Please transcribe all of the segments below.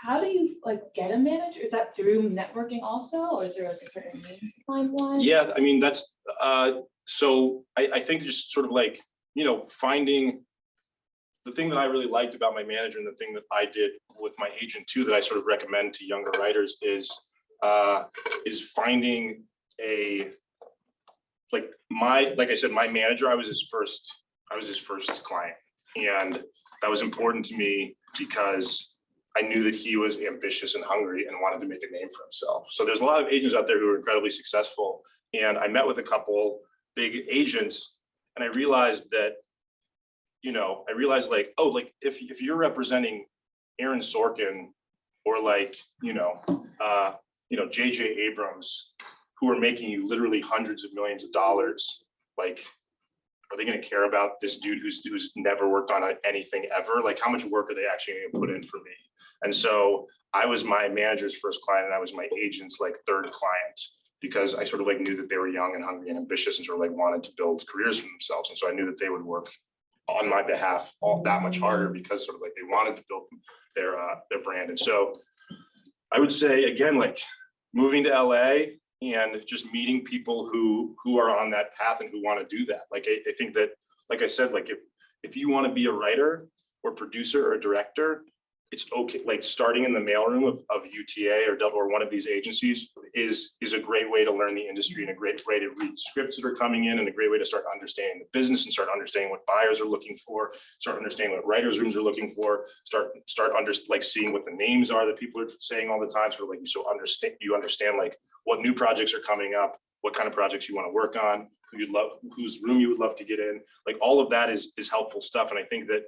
how do you like get a manager? Is that through networking also, or is there like a certain means to find one? Yeah, I mean, that's, so I think just sort of like, finding the thing that I really liked about my manager, and the thing that I did with my agent too, that I sort of recommend to younger writers is finding like I said, my manager, I was his first client. And that was important to me because I knew that he was ambitious and hungry and wanted to make a name for himself. So there's a lot of agents out there who are incredibly successful. And I met with a couple big agents, and I realized that, like, oh, like if you're representing Aaron Sorkin or like, JJ Abrams, who are making you literally hundreds of millions of dollars, like, are they going to care about this dude who's never worked on anything ever? Like, how much work are they actually going to put in for me? And so I was my manager's first client, and I was my agent's like third client, because I sort of like knew that they were young and hungry and ambitious and sort of like wanted to build careers for themselves. And so I knew that they would work on my behalf all that much harder, because sort of like they wanted to build their brand. And so I would say, again, like moving to LA and just meeting people who are on that path and who want to do that. Like, I think that, like I said, like if you want to be a writer or producer or director, it's okay. Like starting in the mailroom of UTA or one of these agencies is a great way to learn the industry, and a great way to read scripts that are coming in, and a great way to start understanding the business and start understanding what buyers are looking for, start understanding what writers' rooms are looking for, start seeing what the names are that people are saying all the time. Sort of like you understand like what new projects are coming up, what kind of projects you want to work on, whose room you would love to get in. Like all of that is helpful stuff. And I think that,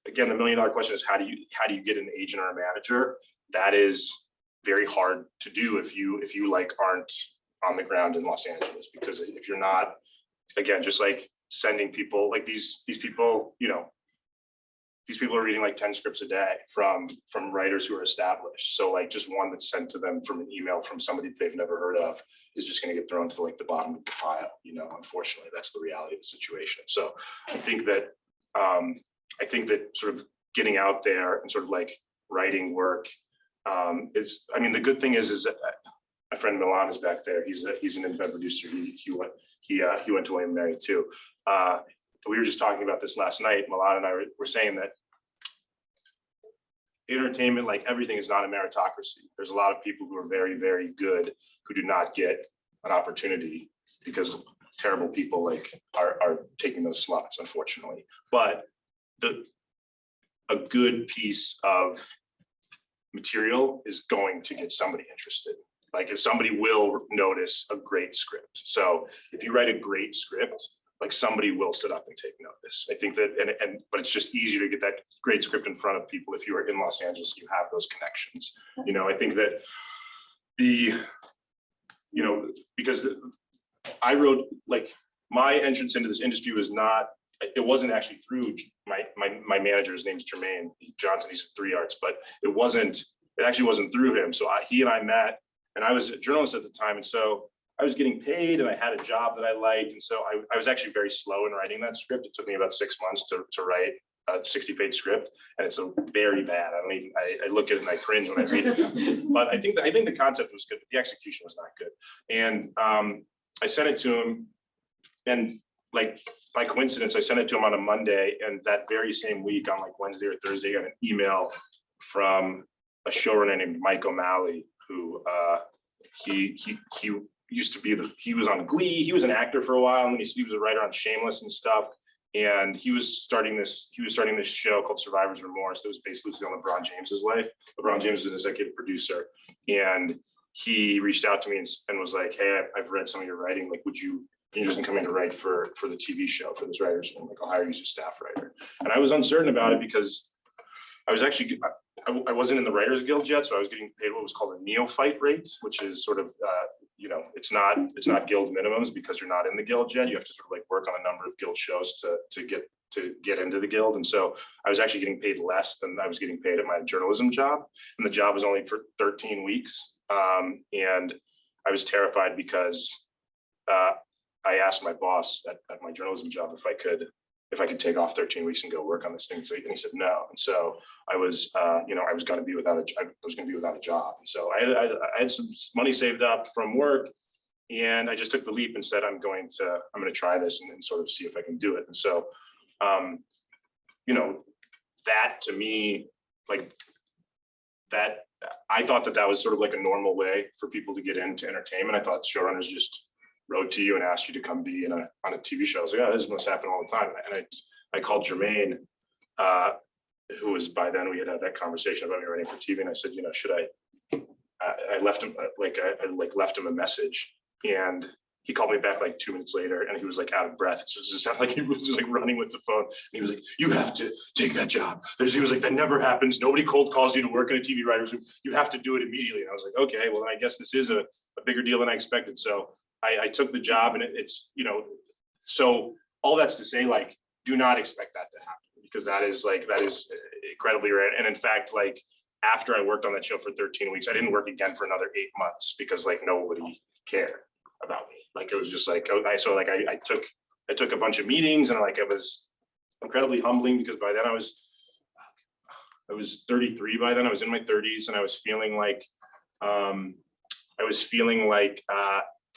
again, the $1 million question is how do you get an agent or a manager? That is very hard to do if you like aren't on the ground in Los Angeles, because if you're not, again, just like sending people like these people, these people are reading like 10 scripts a day from writers who are established. So like just one that's sent to them from an email from somebody they've never heard of is just going to get thrown to like the bottom of the pile. Unfortunately, that's the reality of the situation. So I think that sort of getting out there and sort of like writing work is, I mean, the good thing is that my friend Milan is back there. He's an independent producer. He went to William & Mary too. We were just talking about this last night. Milan and I were saying that entertainment, like everything, is not a meritocracy. There's a lot of people who are very, very good who do not get an opportunity because terrible people like are taking those slots, unfortunately. But a good piece of material is going to get somebody interested. Like, if somebody will notice a great script. So if you write a great script, like somebody will sit up and take notice. I think that, but it's just easier to get that great script in front of people if you are in Los Angeles, you have those connections. I think that because I wrote, like, my entrance into this industry it wasn't actually through my manager. His name's Jermaine Johnson. He's at 3 Arts, but it actually wasn't through him. So he and I met, and I was a journalist at the time. And so I was getting paid and I had a job that I liked. And so I was actually very slow in writing that script. It took me about 6 months to write a 60-page script. And it's very bad. I look at it and I cringe when I read it. But I think the concept was good, but the execution was not good. And I sent it to him, and like by coincidence, I sent it to him on a Monday, and that very same week on like Wednesday or Thursday, I got an email from a showrunner named Mike O'Malley, who he used to be he was on Glee. He was an actor for a while, and then he was a writer on Shameless and stuff. And he was starting this show called Survivor's Remorse that was based loosely on LeBron James's life. LeBron James is an executive producer, and he reached out to me and was like, "Hey, I've read some of your writing. Like, would you be interested in coming to write for the TV show, for this writer's room? Like, I'll hire you as a staff writer." And I was uncertain about it because I was actually, I wasn't in the Writers Guild yet, so I was getting paid what was called a neophyte rate, which is sort of, it's not guild minimums because you're not in the guild yet. You have to sort of like work on a number of guild shows to get into the guild. And so I was actually getting paid less than I was getting paid at my journalism job, and the job was only for 13 weeks. And I was terrified because I asked my boss at my journalism job if I could if I could take off 13 weeks and go work on this thing. So, and he said no. And so I was, you know, I was going to be without a job. And so I had some money saved up from work, and I just took the leap and said, I'm going to try this and sort of see if I can do it. And so, you know, that to me, like that, I thought that was sort of like a normal way for people to get into entertainment. I thought showrunners just wrote to you and asked you to come be on a TV show. I was like, yeah, this must happen all the time. And I called Jermaine, who was, by then we had that conversation about me writing for TV. And I said, you know, should I left him, I left him a message, and he called me back like 2 minutes later, and he was like out of breath. So it just sounded like he was just like running with the phone. And he was like, you have to take that job. He was like, that never happens. Nobody cold calls you to work in a TV writer's room. You have to do it immediately. And I was like, okay, well, then I guess this is a bigger deal than I expected. So I took the job, and it's, you know, so all that's to say, like, do not expect that to happen, because that is incredibly rare. And in fact, like, after I worked on that show for 13 weeks, I didn't work again for another 8 months, because like nobody cared about me. Like, it was just like, I took a bunch of meetings, and like, it was incredibly humbling, because by then I was 33 by then. I was in my 30s, and I was feeling like,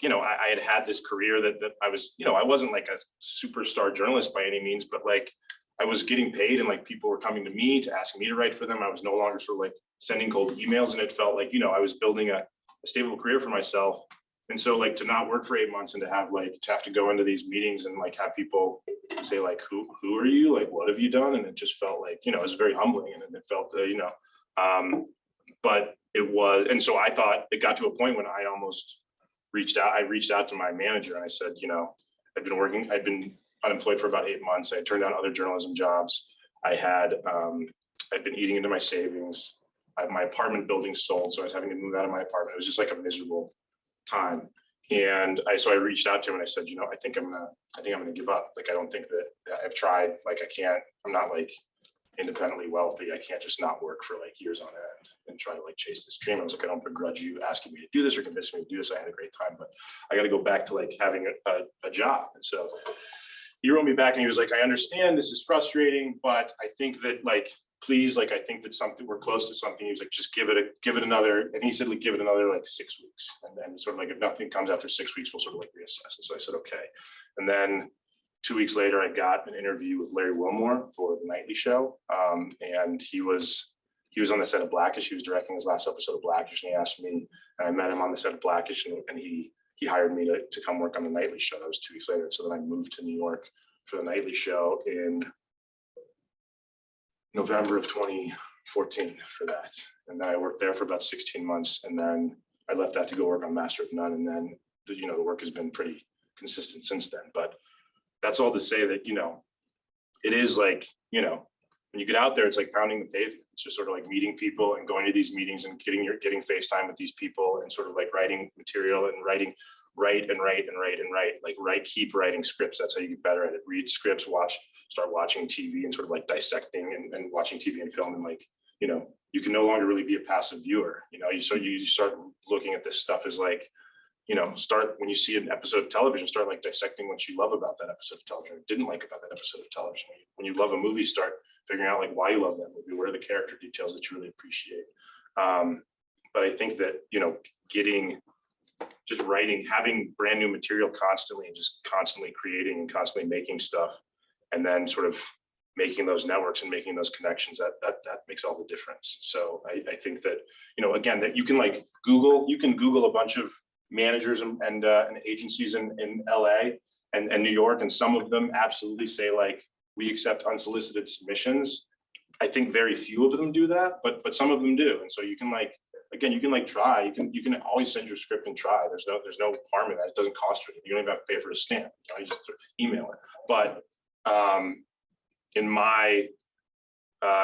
you know, I had this career that I was, you know, I wasn't like a superstar journalist by any means, but like I was getting paid, and like people were coming to me to ask me to write for them. I was no longer sort of like sending cold emails, and it felt like, you know, I was building a stable career for myself. And so like to not work for 8 months and to have to go into these meetings and like have people say like, who are you? Like, what have you done? And it just felt like, you know, it was very humbling, and it felt, you know, but it was, and so I thought it got to a point when I almost reached out to my manager, and I said, you know, I've been unemployed for about 8 months. I had turned down other journalism jobs. I'd been eating into my savings. My apartment building sold, so I was having to move out of my apartment. It was just like a miserable time. And so I reached out to him, and I said, you know, I think I'm gonna give up. Like, I don't think that I've tried, like, I'm not like independently wealthy. I can't just not work for like years on end and try to like chase this dream. I was like, I don't begrudge you asking me to do this or convincing me to do this. I had a great time, but I got to go back to like having a job. And so he wrote me back, and he was like, I understand this is frustrating, but I think that like, please, like, I think that we're close to something. He was like, just give it another, and he said, like, give it another like 6 weeks. And then sort of like, if nothing comes after 6 weeks, we'll sort of like reassess. And so I said, okay. And then 2 weeks later, I got an interview with Larry Wilmore for the Nightly Show. And he was on the set of Blackish. He was directing his last episode of Blackish, and he asked me, and I met him on the set of Blackish, and he hired me to come work on the Nightly Show. That was 2 weeks later. So then I moved to New York for the Nightly Show in November of 2014 for that. And then I worked there for about 16 months, and then I left that to go work on Master of None. And then the work has been pretty consistent since then. But that's all to say that, you know, it is like, you know, when you get out there, it's like pounding the pavement. It's just sort of like meeting people and going to these meetings and getting FaceTime with these people, and sort of like writing material and write, keep writing scripts. That's how you get better at it. Read scripts, start watching TV, and sort of like dissecting and watching TV and film. And like, you know, you can no longer really be a passive viewer. You know, you start looking at this stuff as like, you know, when you see an episode of television, start like dissecting what you love about that episode of television, or didn't like about that episode of television. When you love a movie, start figuring out like why you love that movie, what are the character details that you really appreciate. But I think that, you know, just writing, having brand new material constantly, and just constantly creating and constantly making stuff, and then sort of making those networks and making those connections, that makes all the difference. So I think that, you know, again, that you can Google a bunch of managers and agencies in LA and New York, and some of them absolutely say like, we accept unsolicited submissions. I think very few of them do that, but some of them do. And so you can like, again, you can like try, you can always send your script and try. There's no harm in that. It doesn't cost you. You don't even have to pay for a stamp. You just email it. But in my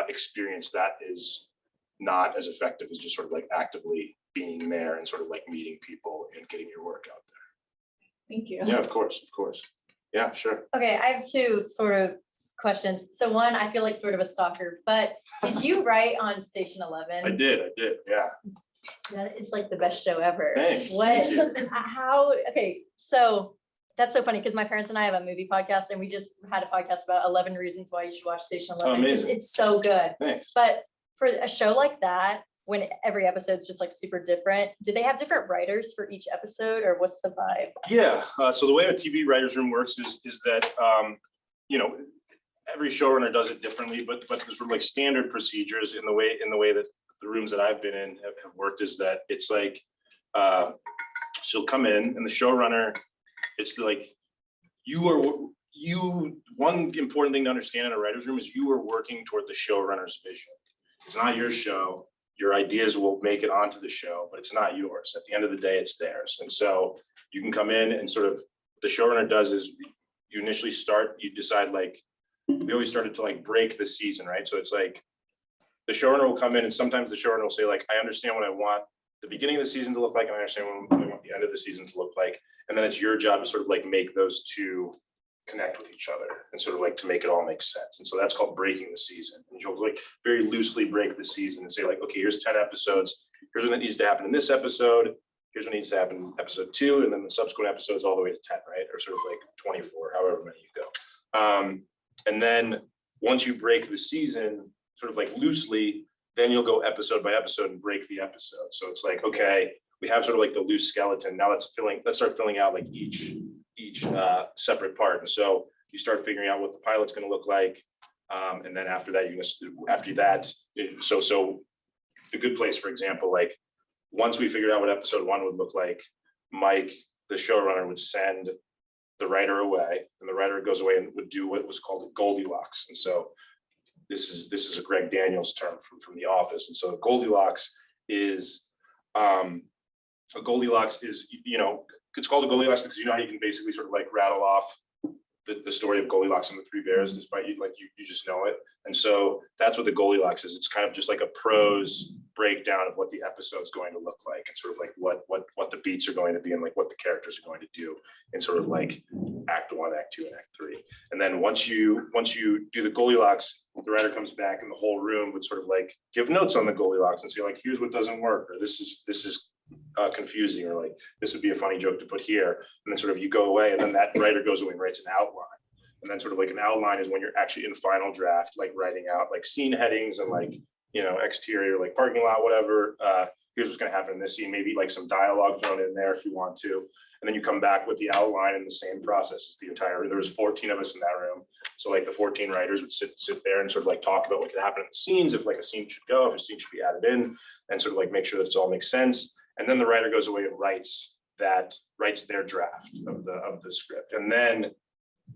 experience, that is not as effective as just sort of like actively being there and sort of like meeting people and getting your work out there. Thank you. Yeah, of course. Yeah, sure. Okay, I have two sort of questions. So one, I feel like sort of a stalker, but did you write on Station 11? I did, yeah. That is like the best show ever. Thanks. What, Thank you. how, okay, so That's so funny because my parents and I have a movie podcast and we just had a podcast about 11 reasons why you should watch Station 11. amazing. It's so good. Thanks. But for a show like that, when every episode's just like super different, do they have different writers for each episode or what's the vibe? Yeah. So the way a TV writer's room works is that, you know, every showrunner does it differently, but there's sort of like standard procedures in the way that the rooms that I've been in have worked is that it's like, she'll come in and the showrunner, it's like, one important thing to understand in a writer's room is you are working toward the showrunner's vision. It's not your show. Your ideas will make it onto the show, but it's not yours. At the end of the day, it's theirs. And so you can come in and sort of, what the showrunner does is you initially start, you decide like, we always started to like break the season, right? So it's like, the showrunner will come in and sometimes the showrunner will say like, I understand what I want the beginning of the season to look like, and I understand what I want the end of the season to look like. And then it's your job to sort of like make those two connect with each other and sort of like to make it all make sense. And so that's called breaking the season. And you'll like very loosely break the season and say like, okay, here's 10 episodes. Here's what needs to happen in this episode. Here's what needs to happen in episode 2. And then the subsequent episodes all the way to 10, right? Or sort of like 24, however many you go. And then once you break the season, sort of like loosely, then you'll go episode by episode and break the episode. So it's like, okay, we have sort of like the loose skeleton. Now let's start filling out like each separate part. And so you start figuring out what the pilot's going to look like. And then after that, so the Good Place, for example, like once we figured out what episode 1 would look like, Mike, the showrunner, would send the writer away, and the writer goes away and would do what was called a Goldilocks. And so this is a Greg Daniels term from The Office. And so Goldilocks is you know, it's called a Goldilocks because you know how you can basically sort of like rattle off the story of Goldilocks and the Three Bears, despite you just know it. And so that's what the Goldilocks is. It's kind of just like a prose breakdown of what the episode's going to look like and sort of like what the beats are going to be and like what the characters are going to do in sort of like act 1, act 2, and act 3. And then once you do the Goldilocks, the writer comes back and the whole room would sort of like give notes on the Goldilocks and say like, here's what doesn't work, or this is confusing, or like this would be a funny joke to put here. And then sort of you go away and then that writer goes away and writes an outline. And then sort of like an outline is when you're actually in final draft, like writing out like scene headings and like, you know, exterior, like parking lot, whatever. Here's what's going to happen in this scene, maybe like some dialogue thrown in there if you want to. And then you come back with the outline in the same process as the entire, there was 14 of us in that room. So like the 14 writers would sit there and sort of like talk about what could happen in the scenes, if like a scene should go, if a scene should be added in, and sort of like make sure that it all makes sense. And then the writer goes away and writes their draft of the script.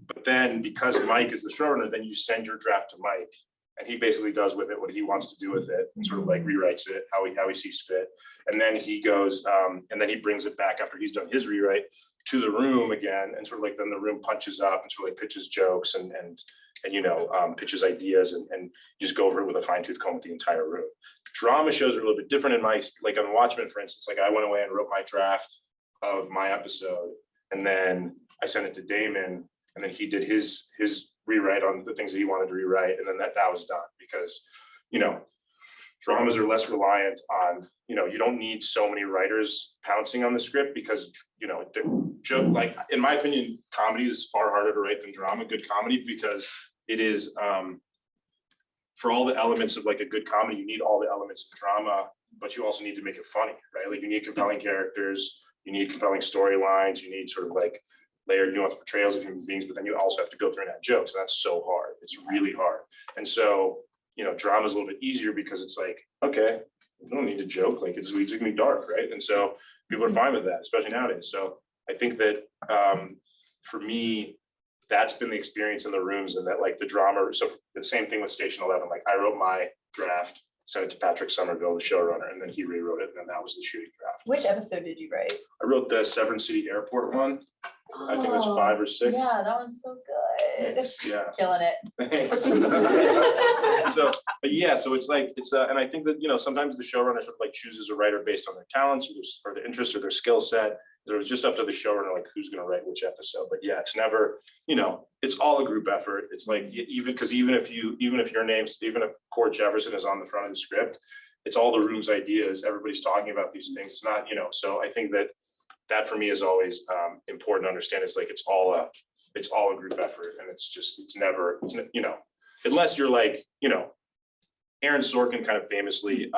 But then because Mike is the showrunner, then you send your draft to Mike, and he basically does with it what he wants to do with it, and sort of like rewrites it how he sees fit. And then he goes, and then he brings it back after he's done his rewrite to the room again, and sort of like then the room punches up and sort of like pitches jokes and you know, pitches ideas, and you just go over it with a fine-tooth comb with the entire room. Drama shows are a little bit different in my, like on Watchmen, for instance, like I went away and wrote my draft of my episode, and then I sent it to Damon, and then he did his rewrite on the things that he wanted to rewrite, and then that was done. Because, you know, dramas are less reliant on, you know, you don't need so many writers pouncing on the script, because, you know, like in my opinion, comedy is far harder to write than drama, good comedy, because it is for all the elements of like a good comedy, you need all the elements of drama, but you also need to make it funny, right? Like you need compelling characters, you need compelling storylines, you need sort of like layered nuanced portrayals of human beings, but then you also have to go through and add jokes. And that's so hard. It's really hard. And so, you know, drama is a little bit easier because it's like, okay, you don't need to joke. Like it's gonna be dark, right? And so people are fine with that, especially nowadays. So I think that for me, that's been the experience in the rooms, and that like the drama. So the same thing with Station 11. Like I wrote my draft, sent it to Patrick Somerville, the showrunner, and then he rewrote it, and then that was the shooting draft. Which episode did you write? I wrote the Severn City Airport one. I think it was 5 or 6. Yeah, that one's so good. Yeah. Killing it. Thanks. So, but yeah, so it's like, and I think that, you know, sometimes the showrunner sort of like chooses a writer based on their talents or their interests or their skill set. It was just up to the showrunner, like who's going to write which episode. But yeah, it's never, you know, it's all a group effort. It's like, even if Cord Jefferson is on the front of the script, it's all the room's ideas. Everybody's talking about these things. It's not, you know, so I think that that for me is always important to understand. It's like it's all a group effort, and it's never, unless you're like, Aaron Sorkin kind of famously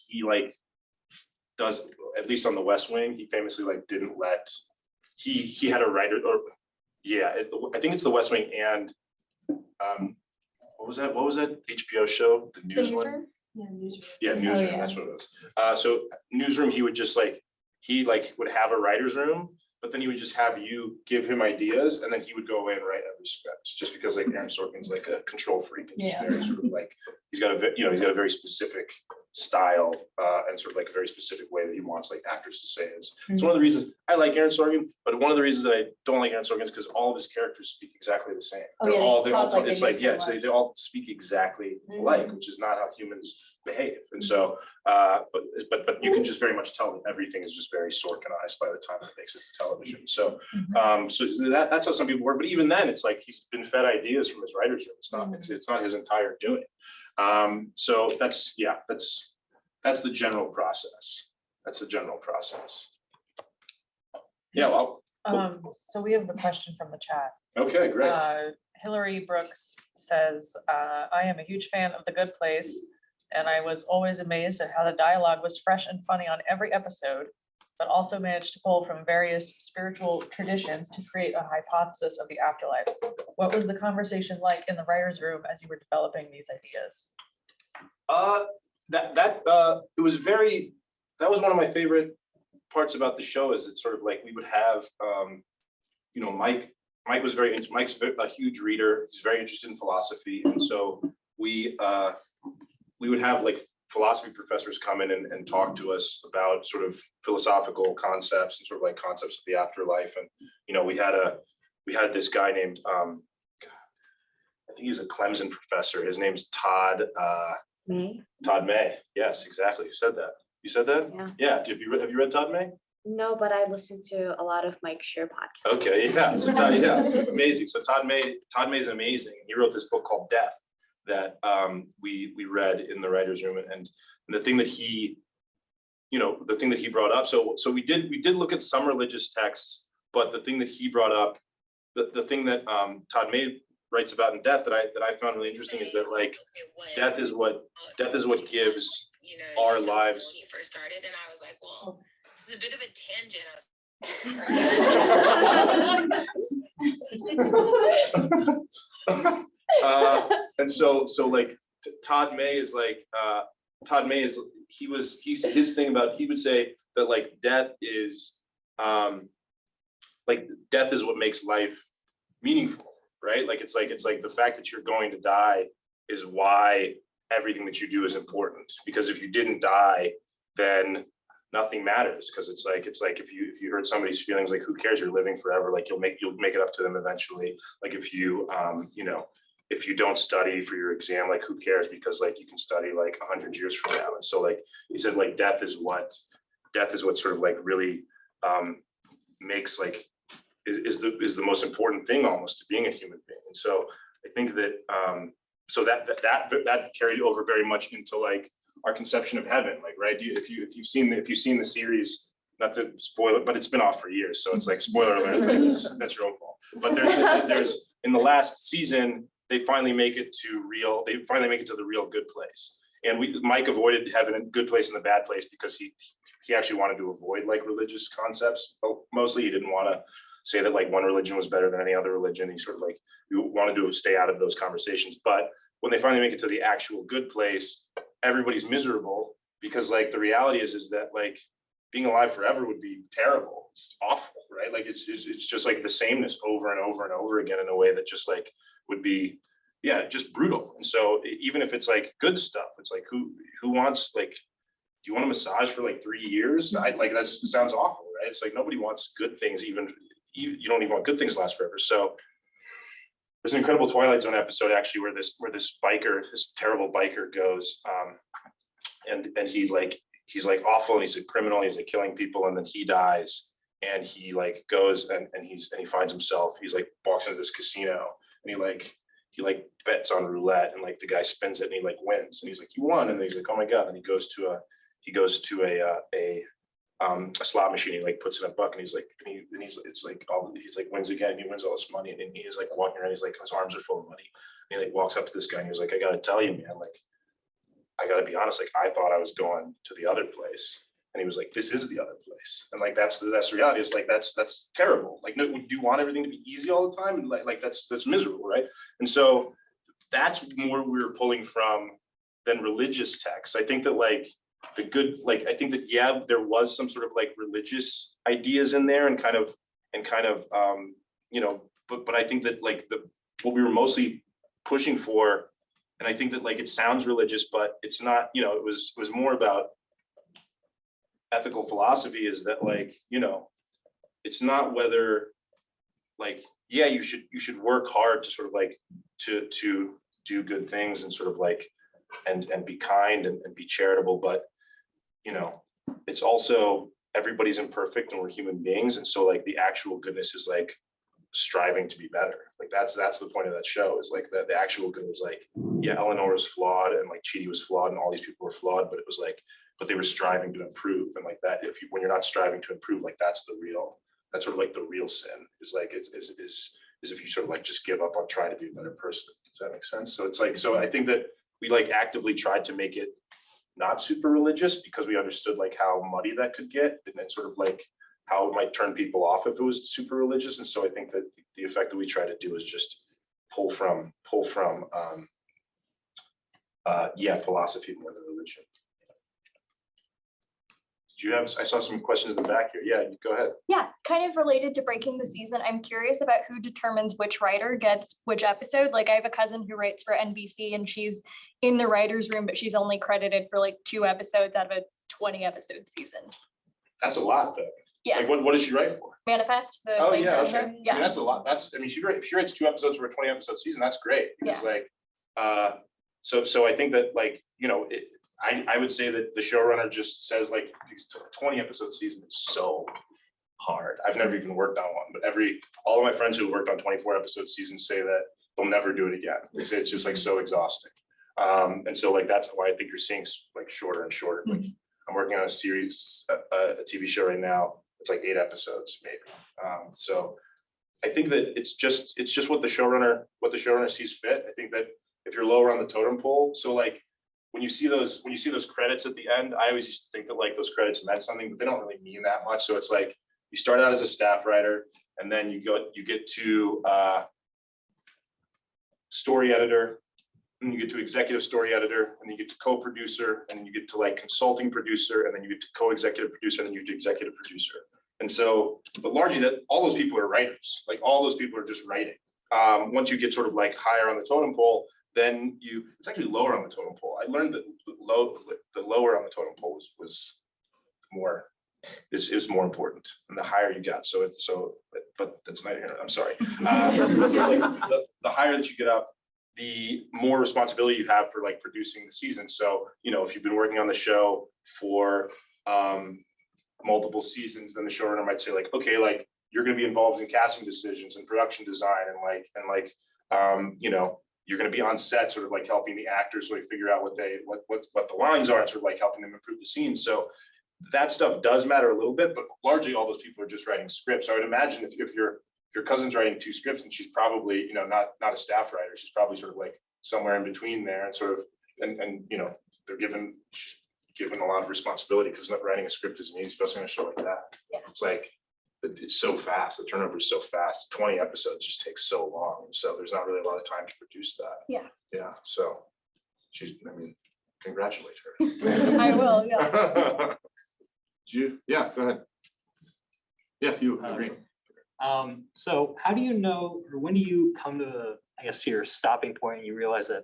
he like does, at least on the West Wing, he famously like didn't let, he had a writer, or I think it's the West Wing, and what was that HBO show, the news one? Yeah, newsroom. Yeah, newsroom, yeah. that's what it was. So newsroom, he would just like, would have a writer's room, but then he would just have you give him ideas, and then he would go away and write every script, just because like Aaron Sorkin's like a control freak, and just very sort of like, he's got a very specific style, and sort of like a very specific way that he wants like actors to say it. It's one of the reasons I like Aaron Sorkin, but one of the reasons that I don't like Aaron Sorkin is because all of his characters speak exactly the same. Oh, yeah, they sound like they It's know like, so so much. they all speak exactly alike, which is not how humans behave. And so, but you can just very much tell that everything is just very Sorkinized by the time it makes it to television. So, so that's how some people work. But even then, it's like he's been fed ideas from his writer's room. It's not his entire doing. So that's the general process. That's the general process. Yeah, well. So we have a question from the chat. Okay, great. Hillary Brooks says, I am a huge fan of The Good Place, and I was always amazed at how the dialogue was fresh and funny on every episode, but also managed to pull from various spiritual traditions to create a hypothesis of the afterlife. What was the conversation like in the writer's room as you were developing these ideas? It was that was one of my favorite parts about the show, is it's sort of like we would have, Mike was Mike's a huge reader. He's very interested in philosophy. And so we would have like philosophy professors come in and talk to us about sort of philosophical concepts and sort of like concepts of the afterlife. And, we had this guy named, I think he was a Clemson professor. His name's Todd May. Yes, exactly. You said that. You said that? Yeah. Yeah. Have you read Todd May? No, but I listened to a lot of Mike Schur podcasts. Okay, yeah. So amazing. So Todd May's amazing. He wrote this book called Death that we read in the writer's room, and the thing that he, brought up. So we did look at some religious texts, but the thing that he brought up, the thing that Todd May writes about in Death that I found really interesting is that like death is what gives our lives. When you first started, and I was like, well, this is a bit of a tangent. And so like Todd May is his thing about, he would say that like death is what makes life meaningful, right? Like it's like the fact that you're going to die is why everything that you do is important, because if you didn't die, then nothing matters, because it's like if you hurt somebody's feelings, like who cares? You're living forever. Like you'll make it up to them eventually. Like if you if you don't study for your exam, like who cares? Because like you can study like 100 years from now. And so like he said, like death is what sort of like really makes like is the most important thing almost to being a human being. And so I think that so that carried over very much into like our conception of heaven, like, right? If you've seen the series, not to spoil it, but it's been off for years, so it's like spoiler alert. That's your own fault. But there's in the last season, they finally make it to the real good place. And Mike avoided heaven and good place and the bad place because he actually wanted to avoid like religious concepts. Mostly he didn't want to say that like one religion was better than any other religion. He sort of like, we wanted to stay out of those conversations. But when they finally make it to the actual good place, everybody's miserable, because like the reality is that like being alive forever would be terrible. It's awful, right? Like it's just like the sameness over and over and over again in a way that just like would be, just brutal. And so even if it's like good stuff, it's like who wants, like, do you want a massage for like 3 years? That sounds awful, right? It's like nobody wants good things, even you don't even want good things to last forever. So there's an incredible Twilight Zone episode actually where this terrible biker goes, and he's like awful, and he's a criminal, he's like killing people, and then he dies, and he like goes and he finds himself, he's like walks into this casino, and like bets on roulette, and like the guy spins it and he like wins, and he's like, you won, and he's like, oh my god, and he goes to a slot machine, he like puts in a buck, and he's like, and he's it's like he's like wins again, he wins all this money, and then he's like walking around, he's like his arms are full of money, and he like walks up to this guy and he's like, I gotta tell you, man, like I gotta be honest, like I thought I was going to the other place. And he was like, this is the other place. And like, that's the reality, is like, that's terrible. Like, no, do you want everything to be easy all the time? And like that's miserable, right? And so that's more we were pulling from than religious texts. I think that like the good, like, I think that, yeah, there was some sort of like religious ideas in there and kind of, you know, but I think that like what we were mostly pushing for, and I think that like, it sounds religious, but it's not, you know, it was more about ethical philosophy, is that like, you know, it's not whether like, yeah, you should work hard to sort of like to do good things and sort of like and be kind and be charitable, but you know, it's also everybody's imperfect and we're human beings, and so like the actual goodness is like striving to be better. Like that's the point of that show, is like the actual good was like, yeah, Eleanor was flawed and like Chidi was flawed and all these people were flawed, but it was like, but they were striving to improve. And like that, when you're not striving to improve, like that's sort of like the real sin, is like, is if you sort of like just give up on trying to be a better person. Does that make sense? So it's like, so I think that we like actively tried to make it not super religious, because we understood like how muddy that could get, and then sort of like how it might turn people off if it was super religious. And so I think that the effect that we try to do is just pull from philosophy more than religion. Did you have, I saw some questions in the back here. Yeah, you go ahead. Yeah, kind of related to breaking the season. I'm curious about who determines which writer gets which episode. Like I have a cousin who writes for NBC and she's in the writer's room, but she's only credited for like 2 episodes out of a 20 episode season. That's a lot though. Yeah. Like what does she write for? Manifest, the Oh Blade yeah, Runner show. okay. I mean, Yeah. that's a lot. I mean, if she writes 2 episodes for a 20 episode season, that's great. Because like, so I think that like, you know, I would say that the showrunner just says like, 20 episode season is so hard. I've never even worked on one, but all of my friends who have worked on 24 episode seasons say that they'll never do it again. They say it's just like so exhausting. And so like, that's why I think you're seeing like shorter and shorter. Like I'm working on a series, a TV show right now. It's like 8 episodes maybe. So I think that it's just what the showrunner sees fit. I think that if you're lower on the totem pole, so like when you see those credits at the end, I always used to think that like those credits meant something, but they don't really mean that much. So it's like you start out as a staff writer, and then you get to story editor, and you get to executive story editor, and then you get to co-producer, and then you get to like consulting producer, and then you get to co-executive producer, and then you get to executive producer. And so, but largely that all those people are writers. Like all those people are just writing. Once you get sort of like higher on the totem pole, then it's actually lower on the totem pole. I learned that the lower on the totem pole was more important, and the higher you got. But that's not here. I'm sorry. The higher that you get up, the more responsibility you have for like producing the season. So, you know, if you've been working on the show for multiple seasons, then the showrunner might say like, okay, like you're going to be involved in casting decisions and production design, and you know, you're going to be on set sort of like helping the actors sort of figure out what the lines are, and sort of like helping them improve the scene. So that stuff does matter a little bit, but largely all those people are just writing scripts. So I would imagine if your cousin's writing 2 scripts, and she's probably, you know, not a staff writer, she's probably sort of like somewhere in between there, and sort of, and you know, she's given a lot of responsibility, because writing a script isn't easy, especially on a show like that. Yeah. It's like, it's so fast. The turnover is so fast. 20 episodes just takes so long. And so there's not really a lot of time to produce that. Yeah. Yeah. So congratulate her. I will, yeah. Yeah, go ahead. Yeah, you agree. So how do you know, or when do you come to your stopping point and you realize that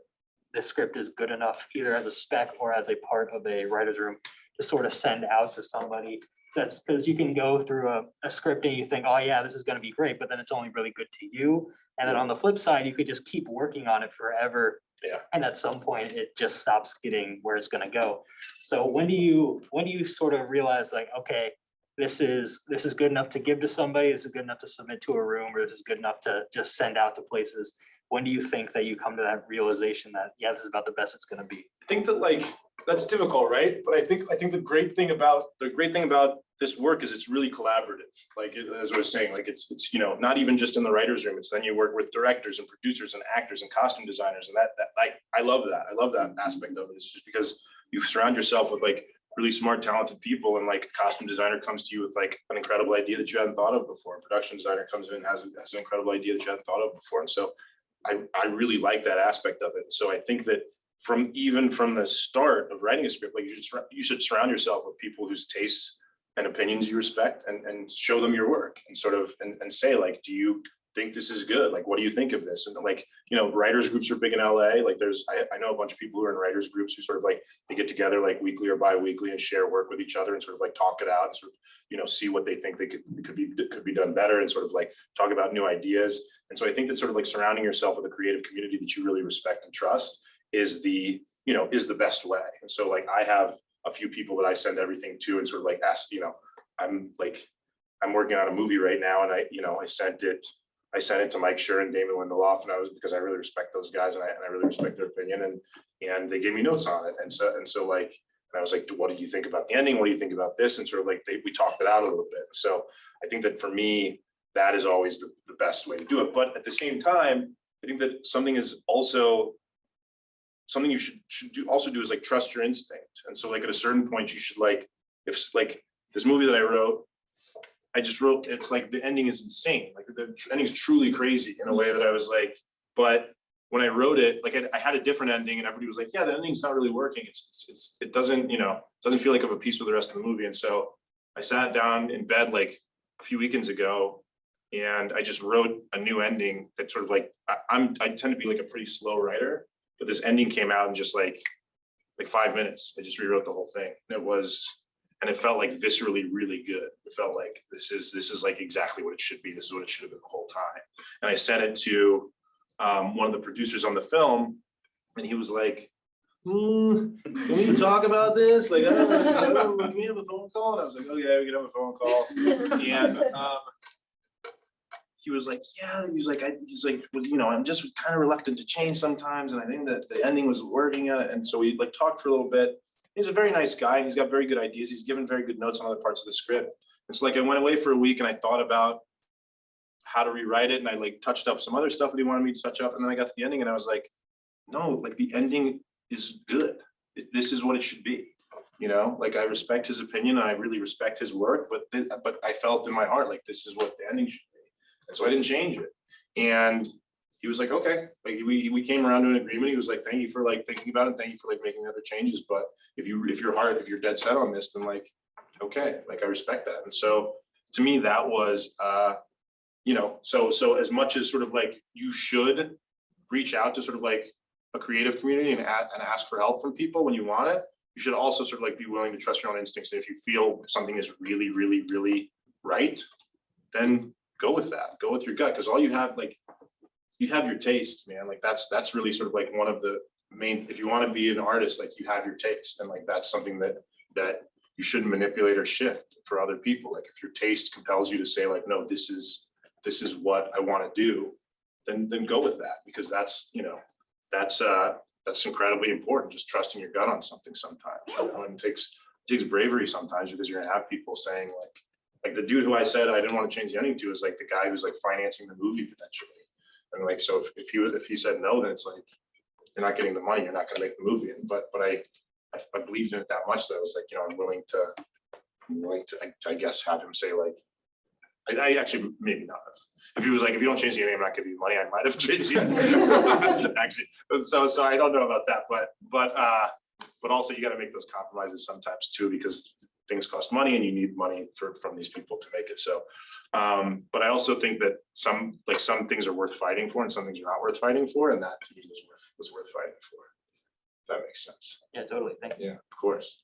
the script is good enough, either as a spec or as a part of a writer's room, to sort of send out to somebody? That's because you can go through a script and you think, oh yeah, this is going to be great, but then it's only really good to you. And then on the flip side, you could just keep working on it forever. Yeah. And at some point it just stops getting where it's going to go. So when do you sort of realize like, okay, this is good enough to give to somebody, this is good enough to submit to a room, or this is good enough to just send out to places? when do you think that you come to that realization that, yeah, this is about the best it's gonna be? I think that like, that's difficult, right? But I think the great thing about this work is it's really collaborative. Like, as I was saying, like it's, you know, not even just in the writer's room, it's then you work with directors and producers and actors and costume designers. And that I love that. I love that aspect of it. It's just because you surround yourself with like really smart, talented people, and like a costume designer comes to you with like an incredible idea that you hadn't thought of before. A production designer comes in and has an incredible idea that you hadn't thought of before. And so I really like that aspect of it. So I think that from the start of writing a script, like you should surround yourself with people whose tastes and opinions you respect, and show them your work, and sort of and say like, do you think this is good? Like, what do you think of this? And like, you know, writers groups are big in LA. Like I know a bunch of people who are in writers groups who sort of like, they get together like weekly or bi-weekly and share work with each other and sort of like talk it out and sort of, you know, see what they think they could be done better, and sort of like talk about new ideas. And so I think that sort of like surrounding yourself with a creative community that you really respect and trust is the best way. And so like, I have a few people that I send everything to and sort of like ask, you know, I'm working on a movie right now, and I sent it to Mike Schur and Damon Lindelof, and because I really respect those guys, and I really respect their opinion, and they gave me notes on it. And so like, and I was like, what do you think about the ending? What do you think about this? And sort of like, we talked it out a little bit. So I think that for me, that is always the best way to do it. But at the same time, I think that something you should also do is like trust your instinct. And so like at a certain point, you should like, if like this movie that I wrote, it's like the ending is insane. Like the ending is truly crazy in a way that I was like, but when I wrote it, like I had a different ending, and everybody was like, yeah, the ending's not really working. It doesn't feel like of a piece with the rest of the movie. And so I sat down in bed like a few weekends ago, and I just wrote a new ending that sort of like, I tend to be like a pretty slow writer, but this ending came out in just like 5 minutes. I just rewrote the whole thing. And it felt like viscerally really good. It felt like this is like exactly what it should be. This is what it should have been the whole time. And I sent it to one of the producers on the film, and he was like, can we talk about this? Like, can we have a phone call? And I was like, oh yeah, we can have a phone call. And he was like, yeah, he's like, well, you know, I'm just kind of reluctant to change sometimes. And I think that the ending was working on it. And so we like talked for a little bit. He's a very nice guy, and he's got very good ideas. He's given very good notes on other parts of the script. It's like I went away for a week, and I thought about how to rewrite it, and I like touched up some other stuff that he wanted me to touch up. And then I got to the ending, and I was like, no, like the ending is good. This is what it should be. You know, like I respect his opinion, and I really respect his work, but I felt in my heart like this is what the ending should be. And so I didn't change it. And he was like, okay, like we came around to an agreement. He was like, thank you for like thinking about it. Thank you for like making other changes. But if you're dead set on this, then like, okay, like I respect that. And so to me, that was, you know, so as much as sort of like you should reach out to sort of like a creative community and ask for help from people when you want it, you should also sort of like be willing to trust your own instincts. And if you feel something is really, really, really right, then go with that. Go with your gut, because all you have, like, you have your taste, man. Like that's really sort of like one of the main, if you want to be an artist, like you have your taste, and like that's something that you shouldn't manipulate or shift for other people. Like if your taste compels you to say like, no, this is what I want to do, then go with that, because that's, you know, that's incredibly important. Just trusting your gut on something sometimes, you know, and it takes bravery sometimes, because you're gonna have people saying like the dude who I said I didn't want to change the ending to is like the guy who's like financing the movie potentially. And like, so if he said no, then it's like, you're not getting the money, you're not going to make the movie. But I believed in it that much that I was like, you know, I'm willing to, I guess, have him say like, I actually maybe not have. If he was like, if you don't change the ending, I'm not giving you money, I might have changed the ending. Actually. So I don't know about that, but also you got to make those compromises sometimes too, because things cost money and you need money from these people to make it. So, but I also think that some things are worth fighting for and some things are not worth fighting for. And that to me was worth fighting for. If that makes sense. Yeah, totally. Thank you. Yeah, of course.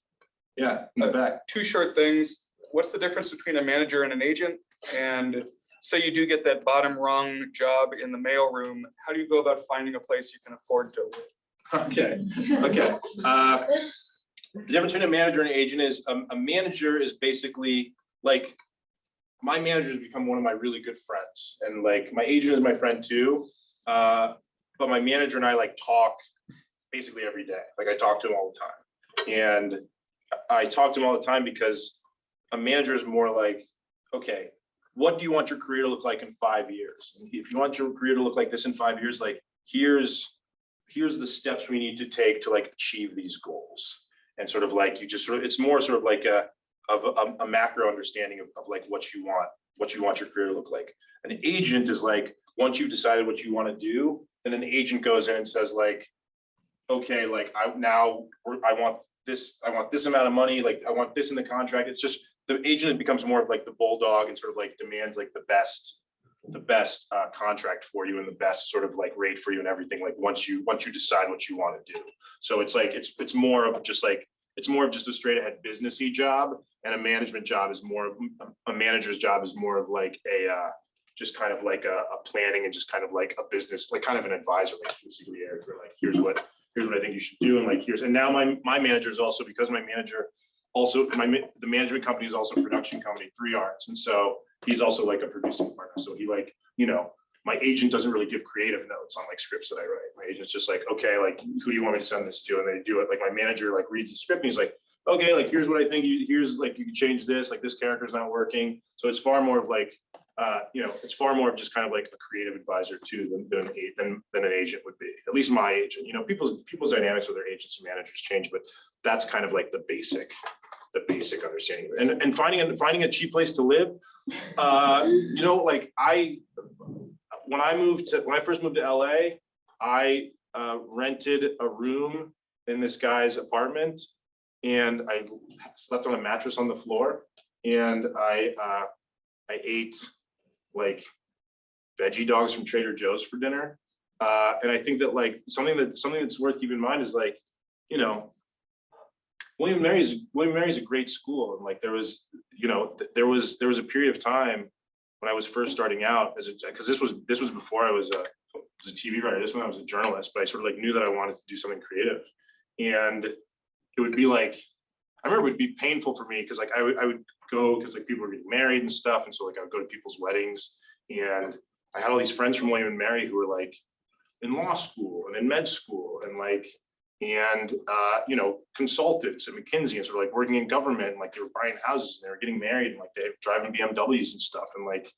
Yeah, in the back. Two short things. What's the difference between a manager and an agent? And say you do get that bottom rung job in the mailroom, how do you go about finding a place you can afford to live? Okay. The difference between a manager and an agent is a manager is basically like, my manager has become one of my really good friends, and like my agent is my friend too. but my manager and I like talk basically every day. Like I talk to him all the time. And I talk to him all the time because a manager is more like, okay, what do you want your career to look like in 5 years? And if you want your career to look like this in 5 years, like here's the steps we need to take to like achieve these goals. And sort of like, you just sort of, it's more sort of like a macro understanding of like what you want your career to look like. An agent is like, once you've decided what you want to do, then an agent goes in and says like, okay, like I want this amount of money, like I want this in the contract. It's just the agent becomes more of like the bulldog and sort of like demands like the best contract for you and the best sort of like rate for you and everything. Like once you decide what you want to do. So it's like it's more of just a straight ahead businessy job, and a management job is more of a manager's job is more of like a just kind of like a planning and just kind of like a business, like kind of an advisor, basically, Eric, for like here's what I think you should do, and like and now my manager is also, because my manager also the management company is also a production company, 3 Arts, and so he's also like a producing partner. So he like, my agent doesn't really give creative notes on like scripts that I write. My agent's just like, okay, like who do you want me to send this to? And they do it. Like my manager like reads the script and he's like, okay, like here's what I think here's like, you can change this, like this character's not working. So it's far more of like, it's far more of just kind of like a creative advisor too than an agent would be. At least my agent. People's dynamics with their agents and managers change, but that's kind of like the basic understanding. And finding a cheap place to live. Like when I first moved to LA, I rented a room in this guy's apartment, and I slept on a mattress on the floor, and I ate like veggie dogs from Trader Joe's for dinner. And I think that like something that's worth keeping in mind is like, William Mary's a great school, and like there was a period of time when I was first starting out because this was before I was a TV writer. This was when I was a journalist, but I sort of like knew that I wanted to do something creative, and it would be like, I remember it would be painful for me because like I would go because like people were getting married and stuff, and so like I would go to people's weddings, and I had all these friends from William and Mary who were like in law school and in med school and consultants at McKinsey and sort of like working in government, and like they were buying houses and they were getting married and like they were driving BMWs and stuff, and like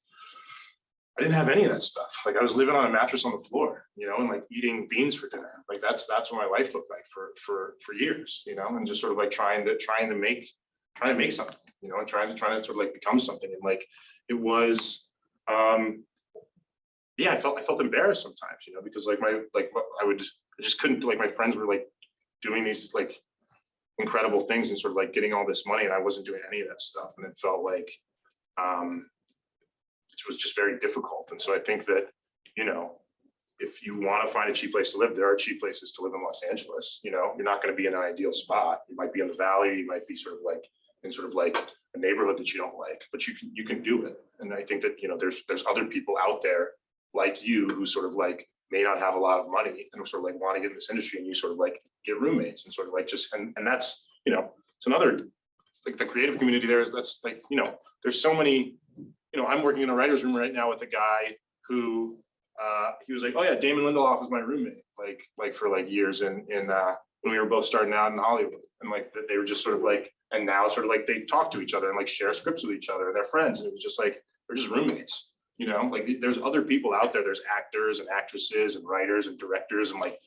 I didn't have any of that stuff. Like I was living on a mattress on the floor, and like eating beans for dinner. Like that's what my life looked like for years, and just sort of like trying to make something, and trying to sort of like become something. And like it was I felt embarrassed sometimes, because like I just couldn't, like my friends were like doing these like incredible things and sort of like getting all this money, and I wasn't doing any of that stuff, and it felt like it was just very difficult. And so I think that, if you want to find a cheap place to live, there are cheap places to live in Los Angeles. You're not going to be in an ideal spot. You might be in the valley, you might be sort of like in sort of like a neighborhood that you don't like, but you can do it. And I think that, there's other people out there like you who sort of like may not have a lot of money and sort of like want to get in this industry, and you sort of like get roommates and sort of like just, and that's, it's another, like the creative community there is, that's like, there's so many, I'm working in a writer's room right now with a guy who, he was like, oh yeah, Damon Lindelof was my roommate, like for like years. And when we were both starting out in Hollywood, and like they were just sort of like, and now sort of like they talk to each other and like share scripts with each other, and they're friends. And it was just like, they're just roommates. Like there's other people out there. There's actors and actresses and writers and directors and like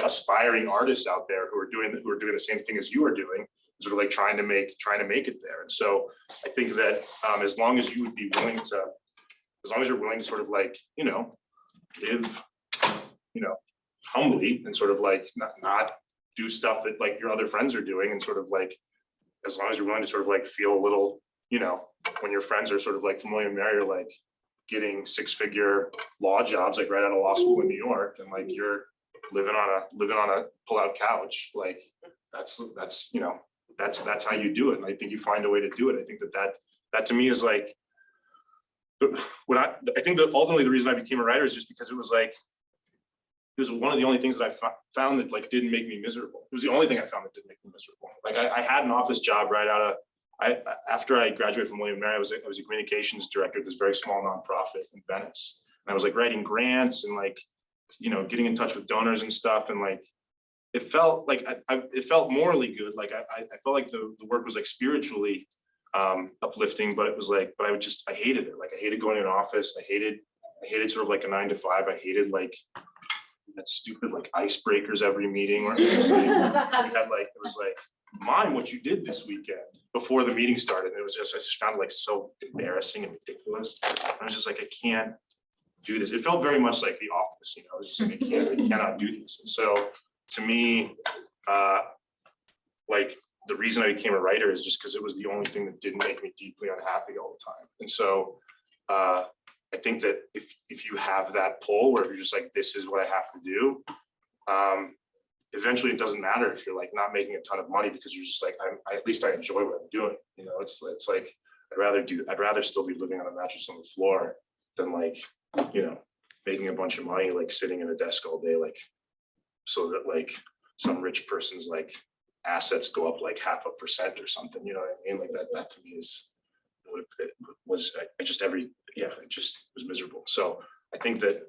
aspiring artists out there who are doing the same thing as you are doing, sort of like trying to make it there. And so I think that as long as you're willing to sort of like, live, humbly and sort of like not do stuff that like your other friends are doing, and sort of like, as long as you're willing to sort of like feel a little, when your friends are sort of like from William and Mary are like getting 6-figure law jobs like right out of law school in New York, and like you're living on a pull-out couch, like that's how you do it. And I think you find a way to do it. I think that to me is like I think that ultimately the reason I became a writer is just because it was one of the only things that I found that like didn't make me miserable. It was the only thing I found that didn't make me miserable. Like I had an office job right out of, after I graduated from William and Mary, I was a communications director at this very small nonprofit in Venice. And I was like writing grants and like you know, getting in touch with donors and stuff, and like, it felt like it felt morally good. Like I felt like the work was like spiritually uplifting, but it was like, but I hated it. Like I hated going to an office. I hated sort of like a 9 to 5. I hated like that stupid like icebreakers every meeting where it was like, it was like, mime what you did this weekend before the meeting started. It was just, I just found it like so embarrassing and ridiculous. I was just like, I can't do this. It felt very much like The Office, you know, it was just like, I cannot do this. And so to me, like the reason I became a writer is just because it was the only thing that didn't make me deeply unhappy all the time. And so I think that if you have that pull where you're just like, this is what I have to do, eventually it doesn't matter if you're like not making a ton of money, because you're just like, at least I enjoy what I'm doing. You know, it's like, I'd rather still be living on a mattress on the floor than like, you know, making a bunch of money, like sitting at a desk all day, like, so that like some rich person's like assets go up like 0.5% or something, you know what I mean? Like that to me is, it was, it just was miserable. So I think that,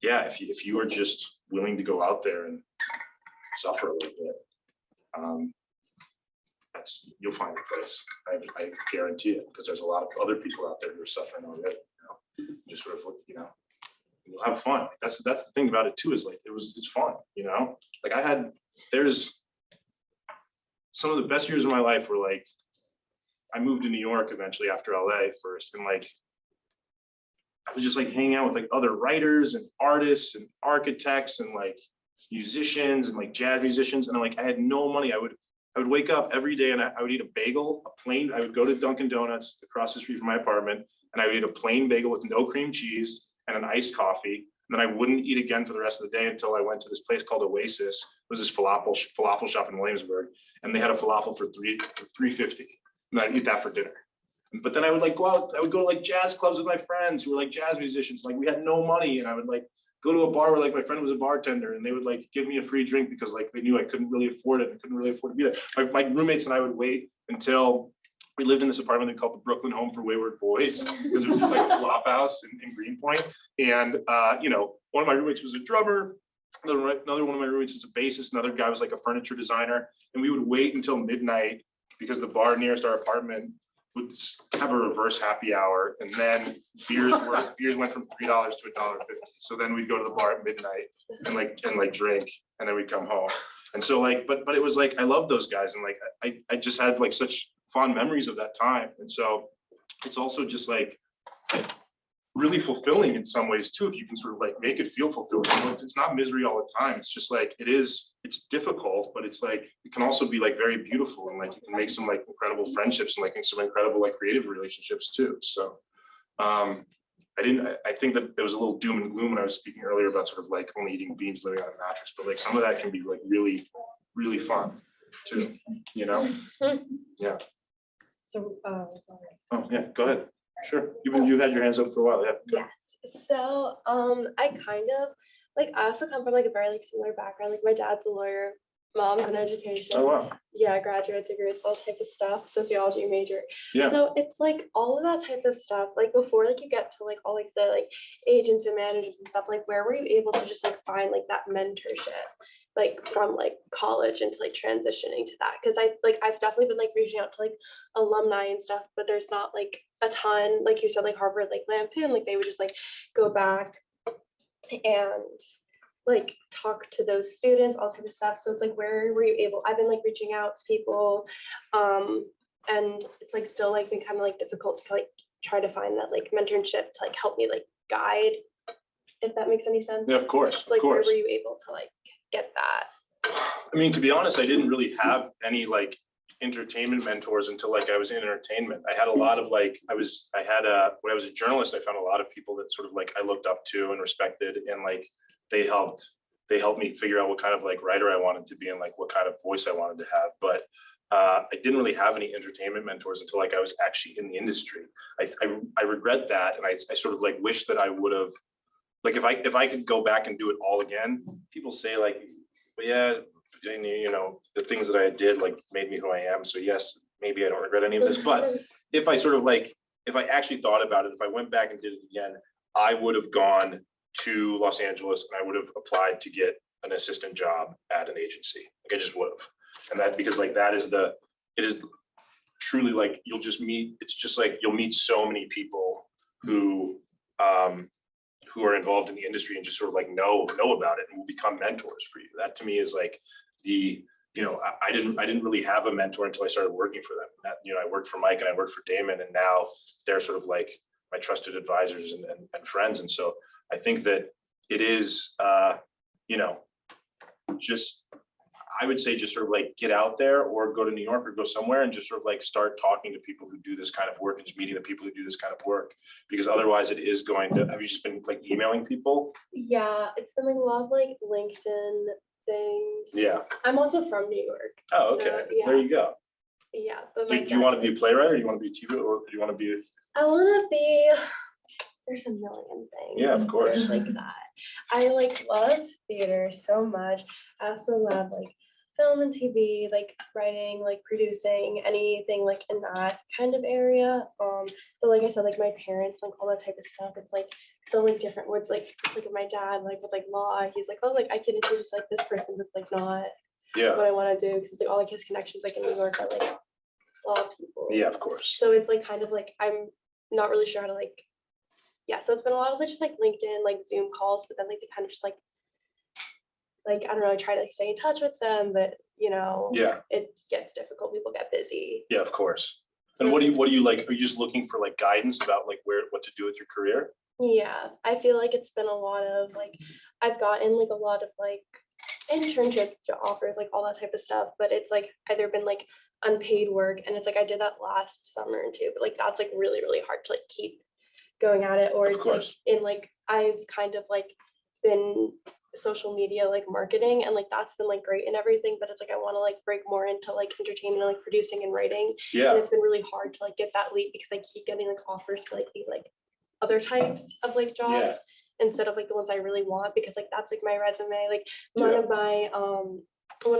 yeah, if you are just willing to go out there and suffer a little bit, you'll find a place. I guarantee it, because there's a lot of other people out there who are suffering already. You know, just sort of, you know, you'll have fun. That's the thing about it too, is like it's fun. You know, like there's some of the best years of my life were like, I moved to New York eventually after LA first, and like I was just like hanging out with like other writers and artists and architects and like musicians and like jazz musicians, and like I had no money. I would wake up every day and I would eat a bagel, I would go to Dunkin' Donuts across the street from my apartment, and I would eat a plain bagel with no cream cheese and an iced coffee. And then I wouldn't eat again for the rest of the day until I went to this place called Oasis. It was this falafel shop in Williamsburg, and they had a falafel for $3.50, and I'd eat that for dinner. But then I would like go out, I would go to like jazz clubs with my friends who were like jazz musicians. Like we had no money, and I would like go to a bar where like my friend was a bartender, and they would like give me a free drink because like they knew I couldn't really afford it. I couldn't really afford to be there. My roommates and I would wait until we lived in this apartment they called the Brooklyn Home for Wayward Boys, because it was just like a flop house in Greenpoint. And you know, one of my roommates was a drummer. Another one of my roommates was a bassist. Another guy was like a furniture designer. And we would wait until midnight because the bar nearest our apartment would have a reverse happy hour, and then beers went from $3 to $1.50. So then we'd go to the bar at midnight and like drink, and then we'd come home. And so like, but it was like, I love those guys, and like I just had like such fond memories of that time. And so it's also just like really fulfilling in some ways too, if you can sort of like make it feel fulfilling. It's not misery all the time. It's just like, it's difficult, but it's like, it can also be like very beautiful, and like you can make some like incredible friendships and like some incredible like creative relationships too. So I think that there was a little doom and gloom when I was speaking earlier about sort of like only eating beans, living on a mattress, but like some of that can be like really, really fun too, you know? Yeah. So, Oh yeah, go ahead. Sure. You've had your hands up for a while. Yeah. yes. So, I kind of like, I also come from like a very like similar background. Like my dad's a lawyer, mom's in education. Oh wow. Yeah, graduate degrees, all type of stuff, sociology major. Yeah. So it's like all of that type of stuff, like before like you get to like all like the like agents and managers and stuff, like where were you able to just like find like that mentorship? Like from like college into like transitioning to that, because I've definitely been like reaching out to like alumni and stuff, but there's not like a ton, like you said, like Harvard, like Lampoon, like they would just like go back and like talk to those students, all type of stuff. So it's like, where were you able? I've been like reaching out to people, and it's like still like been kind of like difficult to like try to find that like mentorship to like help me like guide, if that makes any sense. Yeah, of course. It's like, of course. where were you able to like get that? I mean, to be honest, I didn't really have any like entertainment mentors until like I was in entertainment. I had a lot of like, when I was a journalist, I found a lot of people that sort of like I looked up to and respected, and like they helped me figure out what kind of like writer I wanted to be and like what kind of voice I wanted to have. But I didn't really have any entertainment mentors until like I was actually in the industry. I regret that, and I sort of like wish that I would have, like if I could go back and do it all again. People say like, well, yeah, you know, the things that I did like made me who I am. So yes, maybe I don't regret any of this. But if I sort of like, if I actually thought about it, if I went back and did it again, I would have gone to Los Angeles and I would have applied to get an assistant job at an agency. Like I just would have. And that because like that is it is truly like you'll just meet, it's just like you'll meet so many people who are involved in the industry and just sort of like know about it and will become mentors for you. That to me is like I didn't really have a mentor until I started working for them. I worked for Mike and I worked for Damon, and now they're sort of like my trusted advisors and friends. And so I think that it is, just, I would say just sort of like get out there or go to New York or go somewhere and just sort of like start talking to people who do this kind of work and just meeting the people who do this kind of work. Because otherwise it is going to, have you just been like emailing people? Yeah, it's been like a lot of like LinkedIn things. Yeah. I'm also from New York. Oh, okay. So, yeah. There you go. Yeah, but Do you want to be a playwright or do you want to be a TV or do you want to be? I want to be. There's a million things. Yeah, of course. Like that. I like love theater so much. I also love like film and TV, like writing, like producing, anything like in that kind of area. But like I said, like my parents, like all that type of stuff. It's like so like different words. Like it's like my dad, like with like law, he's like, oh, like I can introduce like this person that's like not what I want to do because it's like all like his connections like in New York are like law people. Yeah, of course. So it's like kind of like I'm not really sure how to like. Yeah, so it's been a lot of just like LinkedIn, like Zoom calls, but then like they kind of just like I don't know, I try to like stay in touch with them, but it gets difficult. People get busy. Yeah, of course. And what do you like? Are you just looking for like guidance about like what to do with your career? Yeah, I feel like it's been a lot of like I've gotten like a lot of like internship offers, like all that type of stuff, but it's like either been like unpaid work, and it's like I did that last summer too, but like that's like really, really hard to like keep going at it, or Of it's like course. in like I've kind of like been social media like marketing, and like that's been like great and everything, but it's like I want to like break more into like entertainment and like producing and writing, and Yeah, it's been really hard to like get that leap because I keep getting like offers for like these like other types of like jobs Yeah. instead of like the ones I really want, because like that's like my resume. Like Yeah. one of my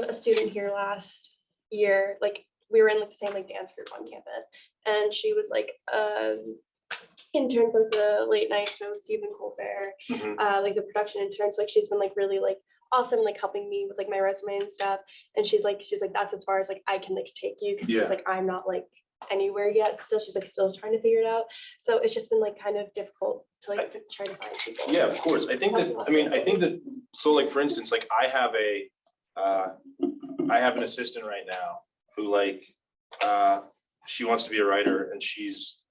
a student here last year, like we were in like the same like dance group on campus, and she was like intern for the late night show Stephen Colbert, Mhm. like the production intern. So like she's been like really like awesome, like helping me with like my resume and stuff. And she's like that's as far as like I can like take you, because Yeah. she's like I'm not like anywhere yet. Still, she's like still trying to figure it out. So it's just been like kind of difficult to like try to find people. Yeah, of course. I think that so like for instance, like I have an assistant right now who like she wants to be a writer, and she's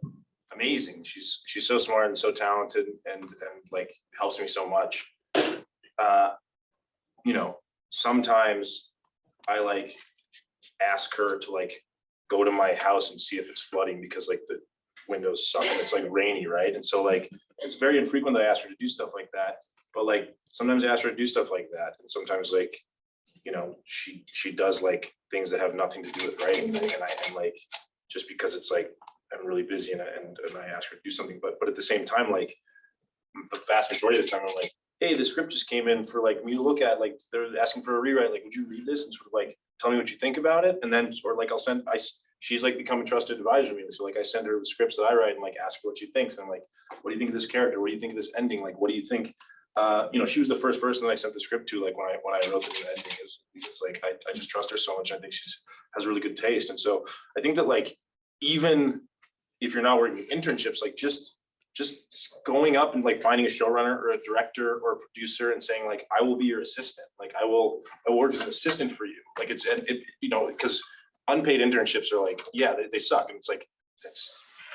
amazing. She's so smart and so talented and like helps me so much. Sometimes I like ask her to like go to my house and see if it's flooding because like the windows suck and it's like rainy, right? And so like it's very infrequent that I ask her to do stuff like that, but like sometimes I ask her to do stuff like that, and sometimes like she does like things that have nothing to do with writing, and like just because it's like I'm really busy and I ask her to do something, but at the same time, like the vast majority of the time I'm like, hey, the script just came in for like me to look at, like they're asking for a rewrite, like would you read this and sort of like tell me what you think about it? And then or like she's like become a trusted advisor to me, so like I send her the scripts that I write and like ask her what she thinks, and I'm like, what do you think of this character, what do you think of this ending, like what do you think? She was the first person that I sent the script to, like when I wrote the new ending. It's like I just trust her so much. I think has really good taste. And so I think that like even if you're not working internships, like just going up and like finding a showrunner or a director or a producer and saying like, I will be your assistant. Like I will work as an assistant for you. Like because unpaid internships are like, yeah, they suck. And it's like, that's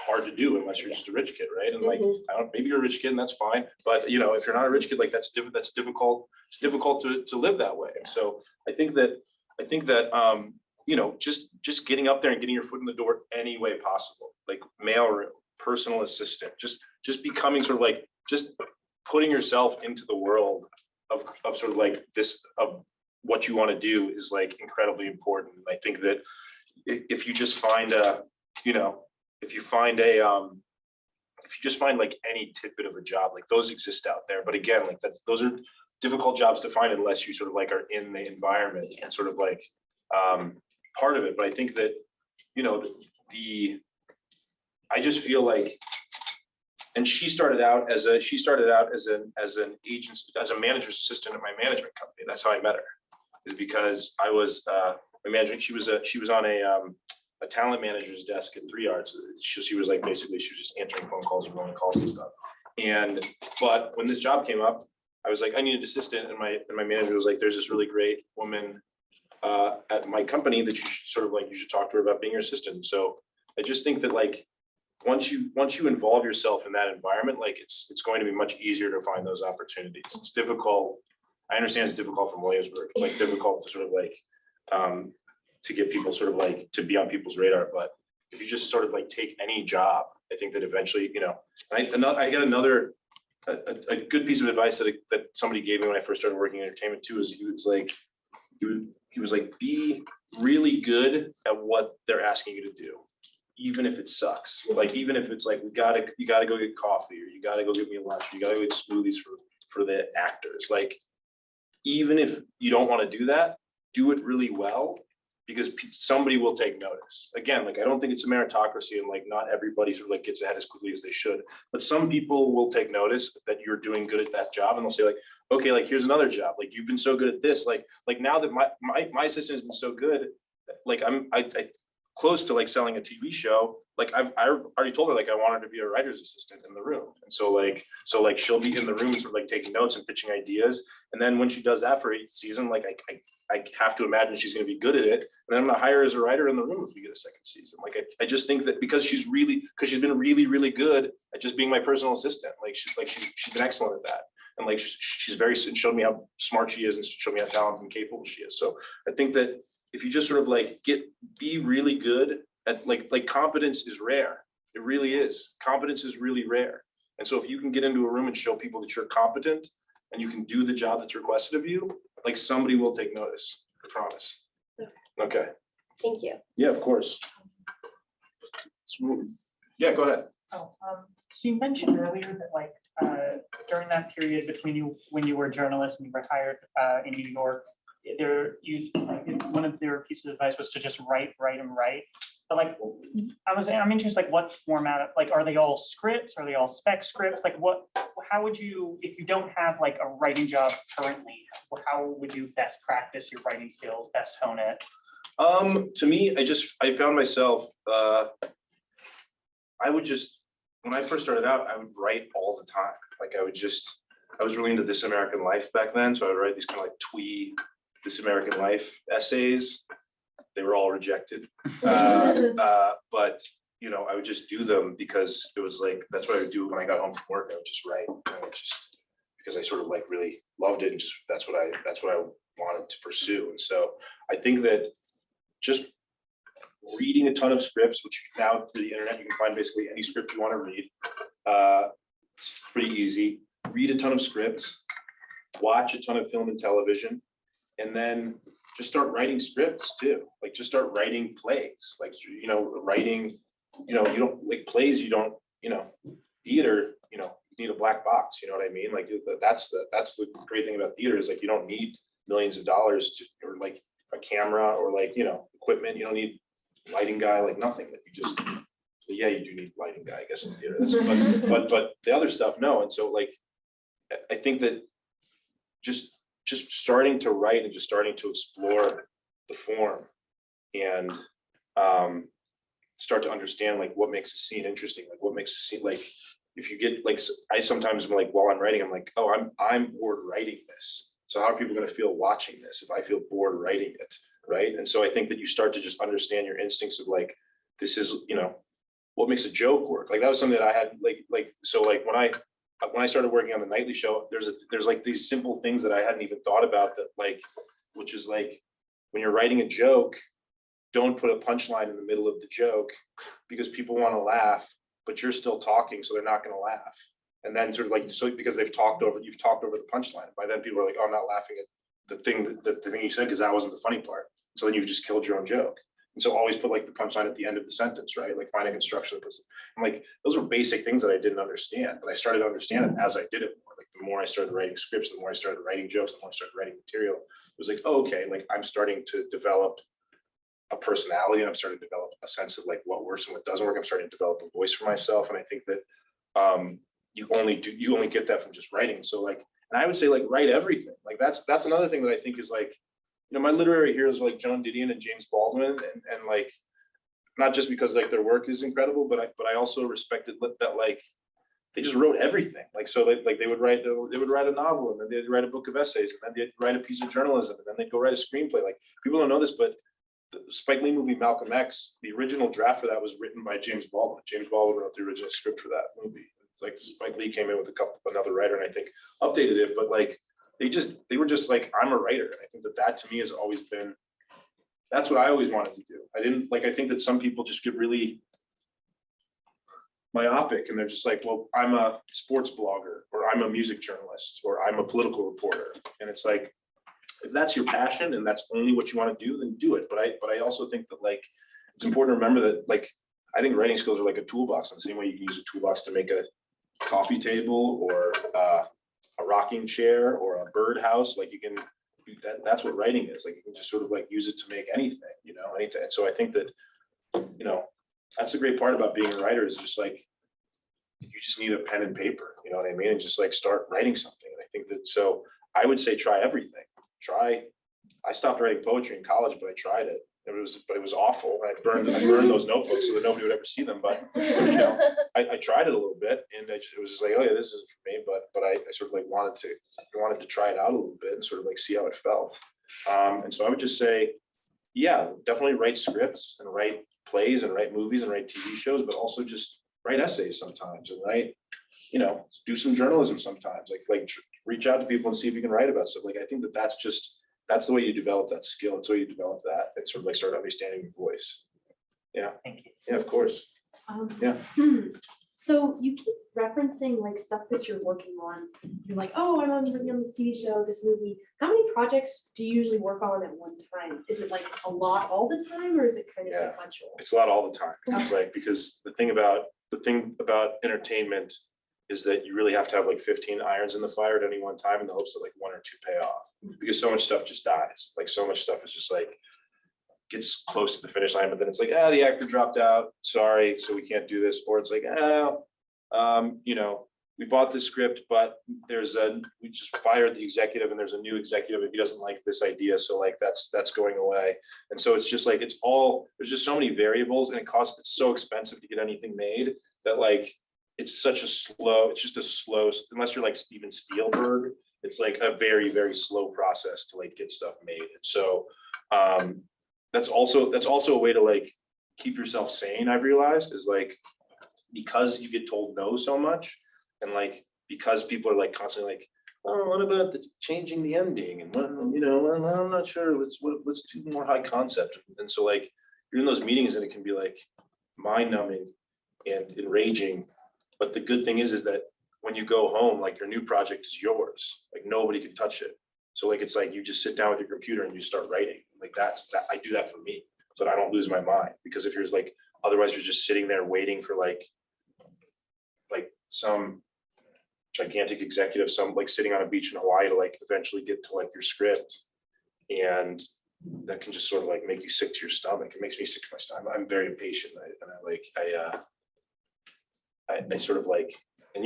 hard to do unless you're just a rich kid, right? And like, maybe you're a rich kid and that's fine. But if you're not a rich kid, like that's difficult. It's difficult to live that way. And so I think that just getting up there and getting your foot in the door any way possible, like mailroom, personal assistant, just becoming sort of like, just putting yourself into the world of sort of like this, of what you want to do is like incredibly important. And I think that if you just find if you just find like any tidbit of a job, like those exist out there. But again, like those are difficult jobs to find unless you sort of like are in the environment and sort of like part of it. But I think that I just feel like And she started out as an agent, as a manager's assistant at my management company. That's how I met her, is because I was my management. She was on a talent manager's desk at 3 Arts. She was like, basically she was just answering phone calls and rolling calls and stuff. But when this job came up, I was like, I need an assistant, and my manager was like, there's this really great woman at my company that you should talk to her about being your assistant. So I just think that like once you involve yourself in that environment, like it's going to be much easier to find those opportunities. It's difficult. I understand it's difficult from Williamsburg. It's like difficult to sort of like to get people sort of like to be on people's radar. But if you just sort of like take any job, I think that eventually, I got another a good piece of advice that somebody gave me when I first started working in entertainment too, is he was like, be really good at what they're asking you to do, even if it sucks. Like, even if it's like, you gotta go get coffee, or you gotta go get me lunch, or you gotta go get smoothies for the actors. Like, even if you don't want to do that, do it really well, because somebody will take notice. Again, like, I don't think it's a meritocracy, and like not everybody sort of like gets ahead as quickly as they should, but some people will take notice that you're doing good at that job, and they'll say like, okay, like here's another job. Like, you've been so good at this. Like now that my assistant has been so good, like I close to like selling a TV show. Like I've already told her like I want her to be a writer's assistant in the room, and so she'll be in the room sort of like taking notes and pitching ideas. And then when she does that for each season, like I have to imagine she's going to be good at it. And then I'm going to hire her as a writer in the room if we get a second season. Like I just think that because she's been really, really good at just being my personal assistant. Like she's been excellent at that. And like she's showed me how smart she is, and showed me how talented and capable she is. So I think that if you just sort of like be really good at like competence is rare. It really is. Competence is really rare. And so if you can get into a room and show people that you're competent and you can do the job that's requested of you, like somebody will take notice. I promise. Okay. Thank you. Yeah, of course. Yeah, go ahead. So you mentioned earlier that like during that period between when you were a journalist and you were hired in New York, one of their pieces of advice was to just write. But like, I'm interested, like what format, like, are they all scripts? Are they all spec scripts? Like how would you, if you don't have like a writing job currently, how would you best practice your writing skills, best hone it? To me, I found myself, when I first started out, I would write all the time. Like I was really into This American Life back then. So I would write these kind of like twee This American Life essays. They were all rejected. But I would just do them because it was like, that's what I would do when I got home from work. I would just write, just because I sort of like really loved it. And just, that's what I wanted to pursue. And so I think that just reading a ton of scripts, which now through the internet, you can find basically any script you want to read. It's pretty easy. Read a ton of scripts, watch a ton of film and television, and then just start writing scripts too. Like just start writing plays, like, writing, you don't like plays, you don't, theater, you need a black box, you know what I mean? Like that's the great thing about theater is like, you don't need millions of dollars or like a camera or like, equipment. You don't need lighting guy, like nothing. That you just, yeah, you do need lighting guy, I guess, in theater. But the other stuff, no. And so like, I think that just starting to write and just starting to explore the form and start to understand like what makes a scene interesting, like what makes a scene, like if you get like, I sometimes am like, while I'm writing, I'm like, oh, I'm bored writing this. So how are people going to feel watching this if I feel bored writing it? Right. And so I think that you start to just understand your instincts of like, this is, what makes a joke work. Like that was something that I had so like when I started working on the nightly show, there's like these simple things that I hadn't even thought about that like, which is like when you're writing a joke, don't put a punchline in the middle of the joke because people want to laugh, but you're still talking. So they're not going to laugh. And then sort of like, so because you've talked over the punchline. By then people are like, oh, I'm not laughing at the thing you said, because that wasn't the funny part. So then you've just killed your own joke. And so always put like the punchline at the end of the sentence, right? Like find a construction. I'm like, those were basic things that I didn't understand, but I started to understand it as I did it more. Like the more I started writing scripts, the more I started writing jokes, the more I started writing material. It was like, oh, okay, like I'm starting to develop a personality, and I'm starting to develop a sense of like what works and what doesn't work. I'm starting to develop a voice for myself. And I think that you only get that from just writing. So like, and I would say like write everything. Like that's another thing that I think is like, you know, my literary heroes are like Joan Didion and James Baldwin, and like, not just because like their work is incredible, but I also respected that like they just wrote everything. Like, so they would write a novel, and then they'd write a book of essays, and then they'd write a piece of journalism, and then they'd go write a screenplay. Like, people don't know this, but the Spike Lee movie Malcolm X, the original draft for that was written by James Baldwin. James Baldwin wrote the original script for that movie. It's like Spike Lee came in with another writer, and I think updated it, but like they were just like, I'm a writer. And I think that to me has always been, that's what I always wanted to do. I think that some people just get really myopic, and they're just like, well, I'm a sports blogger, or I'm a music journalist, or I'm a political reporter. And it's like, if that's your passion and that's only what you want to do, then do it. But I also think that like, it's important to remember that like, I think writing skills are like a toolbox, in the same way you can use a toolbox to make a coffee table, or a rocking chair, or a birdhouse. Like, you can, that's what writing is. Like, you can just sort of like use it to make anything, anything. And so I think that, that's the great part about being a writer, is just like, you just need a pen and paper, you know what I mean? And just like start writing something. And I think that, so I would say try everything. I stopped writing poetry in college, but I tried it. But it was awful. I burned those notebooks so that nobody would ever see them. But I tried it a little bit, and it was just like, oh yeah, this isn't for me. But I sort of like wanted to try it out a little bit and sort of like see how it felt. And so I would just say, yeah, definitely write scripts and write plays and write movies and write TV shows, but also just write essays sometimes, and write, do some journalism sometimes. Like reach out to people and see if you can write about stuff. Like, I think that's the way you develop that skill. It's the way you develop that and sort of like start understanding your voice. Yeah. Thank you. Yeah, of course. Yeah. So you keep referencing like stuff that you're working on. You're like, oh, I'm working on this TV show, this movie. How many projects do you usually work on at one time? Is it like a lot all the time, or is it kind of Yeah. sequential? It's a lot all the time. It's like, because the thing about entertainment is that you really have to have like 15 irons in the fire at any one time, in the hopes that like one or two pay off, because so much stuff just dies. Like, so much stuff is just like, gets close to the finish line, but then it's like, the actor dropped out, sorry, so we can't do this. Or it's like, we bought this script, but we just fired the executive, and there's a new executive, and he doesn't like this idea, so like that's going away. And so it's just like, there's just so many variables, and it's so expensive to get anything made, that like, it's just a slow, unless you're like Steven Spielberg, it's like a very, very slow process to like get stuff made. And so that's also a way to like keep yourself sane, I've realized, is like, because you get told no so much, and like, because people are like constantly like, oh, what about changing the ending, and what, I'm not sure, let's do more high concept. And so like, you're in those meetings, and it can be like mind numbing and enraging. But the good thing is that when you go home, like, your new project is yours. Like, nobody can touch it. So like, it's like you just sit down with your computer and you start writing. Like, I do that for me, so that I don't lose my mind. Because if you're like, otherwise you're just sitting there waiting for like some gigantic executive, some like sitting on a beach in Hawaii, to like eventually get to like your script, and that can just sort of like make you sick to your stomach. It makes me sick to my stomach. I'm very impatient, I sort of like, and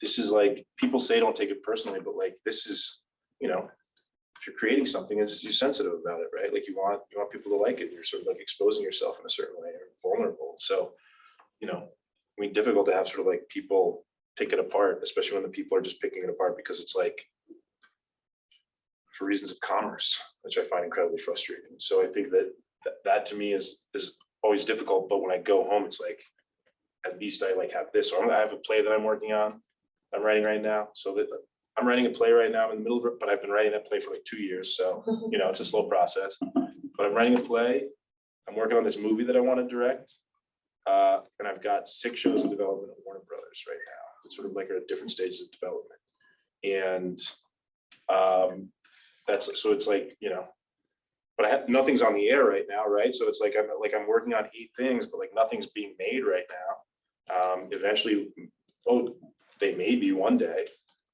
this is like, people say don't take it personally, but like, this is, if you're creating something, you're sensitive about it, right? Like, you want people to like it. You're sort of like exposing yourself in a certain way, or vulnerable. So, difficult to have sort of like people pick it apart, especially when the people are just picking it apart because it's like, for reasons of commerce, which I find incredibly frustrating. So I think that to me is always difficult. But when I go home, it's like, at least I like have this. Or I have a play that I'm working on, I'm writing right now. So that I'm writing a play right now, I'm in the middle of it, but I've been writing that play for like 2 years. So, it's a slow process, but I'm writing a play. I'm working on this movie that I want to direct. And I've got 6 shows in development at Warner Brothers right now. It's sort of like at different stages of development. And so it's like, but nothing's on the air right now, right? So it's like I'm working on 8 things, but like nothing's being made right now. Eventually, they may be one day,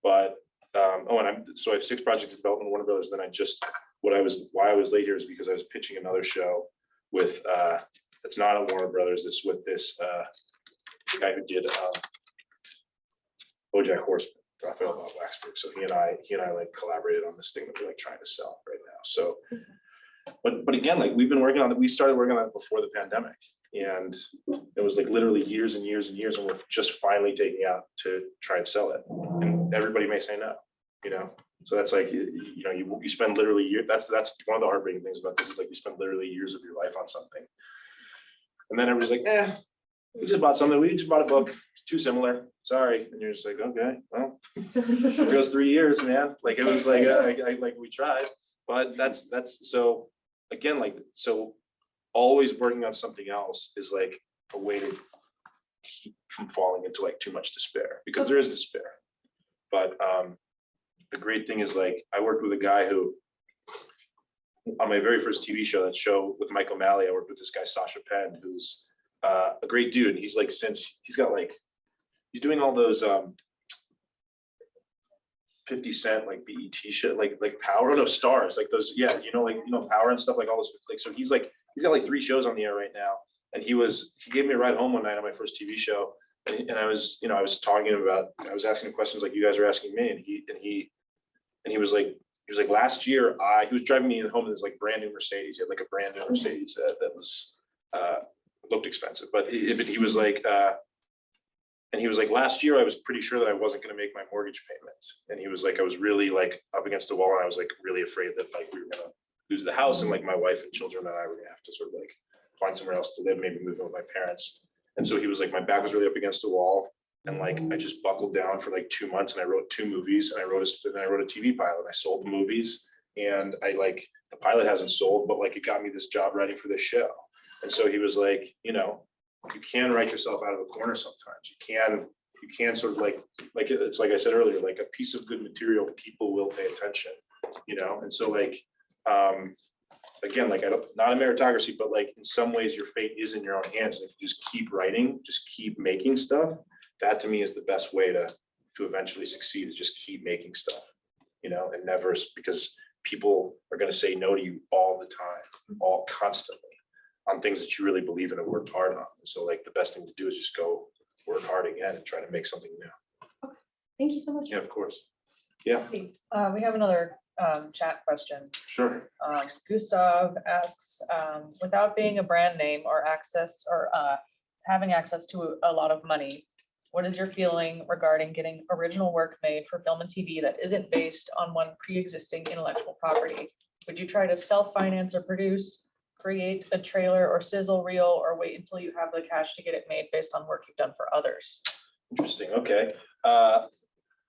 but so I have 6 projects in development at Warner Brothers. Then why I was late here is because I was pitching another show with it's not at Warner Brothers. It's with this the guy who did BoJack Horseman, Raphael Bob Waxberg. So he and I like collaborated on this thing that we're like trying to sell right now. So, but again, like we've been working on it. We started working on it before the pandemic, and it was like literally years and years and years, and we're just finally taking out to try and sell it. And everybody may say no, you know. So that's like you spend literally years. That's one of the heartbreaking things about this is like you spend literally years of your life on something, and then everybody's like, we just bought something. We just bought a book. It's too similar. Sorry. And you're just like, okay, well, it goes 3 years, man. Like it was like, like we tried, but that's so again, like, so always working on something else is like a way to keep from falling into like too much despair, because there is despair. But the great thing is like, I worked with a guy who, on my very first TV show, that show with Mike O'Malley, I worked with this guy, Sasha Penn, who's a great dude. He's like, he's doing all those 50 Cent like BET shit, like Power, no Stars, like those, yeah, Power and stuff, like all this, like, so he's got like 3 shows on the air right now. And he gave me a ride home one night on my first TV show, and I was talking to him about, I was asking him questions like you guys are asking me, and he was like last year he was driving me home in this like brand new Mercedes. He had like a brand new Mercedes that was looked expensive, but he was like, and he was like, last year I was pretty sure that I wasn't going to make my mortgage payments, and he was like, I was really like up against the wall, and I was like really afraid that like we were going to lose the house, and like my wife and children and I were going to have to sort of like find somewhere else to live, maybe move in with my parents. And so he was like, my back was really up against the wall, and like I just buckled down for like 2 months, and I wrote 2 movies, and I wrote a TV pilot. I sold the movies, and I like, the pilot hasn't sold, but like it got me this job writing for this show. And so he was like, you can write yourself out of a corner sometimes. You can sort of like it's like I said earlier, like a piece of good material, people will pay attention, And so like, again, like not a meritocracy, but like in some ways your fate is in your own hands. And if you just keep writing, just keep making stuff, that to me is the best way to eventually succeed, is just keep making stuff, and never, because people are going to say no to you all the time, all constantly, on things that you really believe in and worked hard on. And so like the best thing to do is just go work hard again and try to make something new. Thank you so much. Yeah, of course. Yeah, We have another chat question. sure. Gustav asks, without being a brand name or having access to a lot of money, what is your feeling regarding getting original work made for film and TV that isn't based on one pre-existing intellectual property? Would you try to self-finance or produce, create a trailer or sizzle reel, or wait until you have the cash to get it made based on work you've done for others? Interesting. Okay.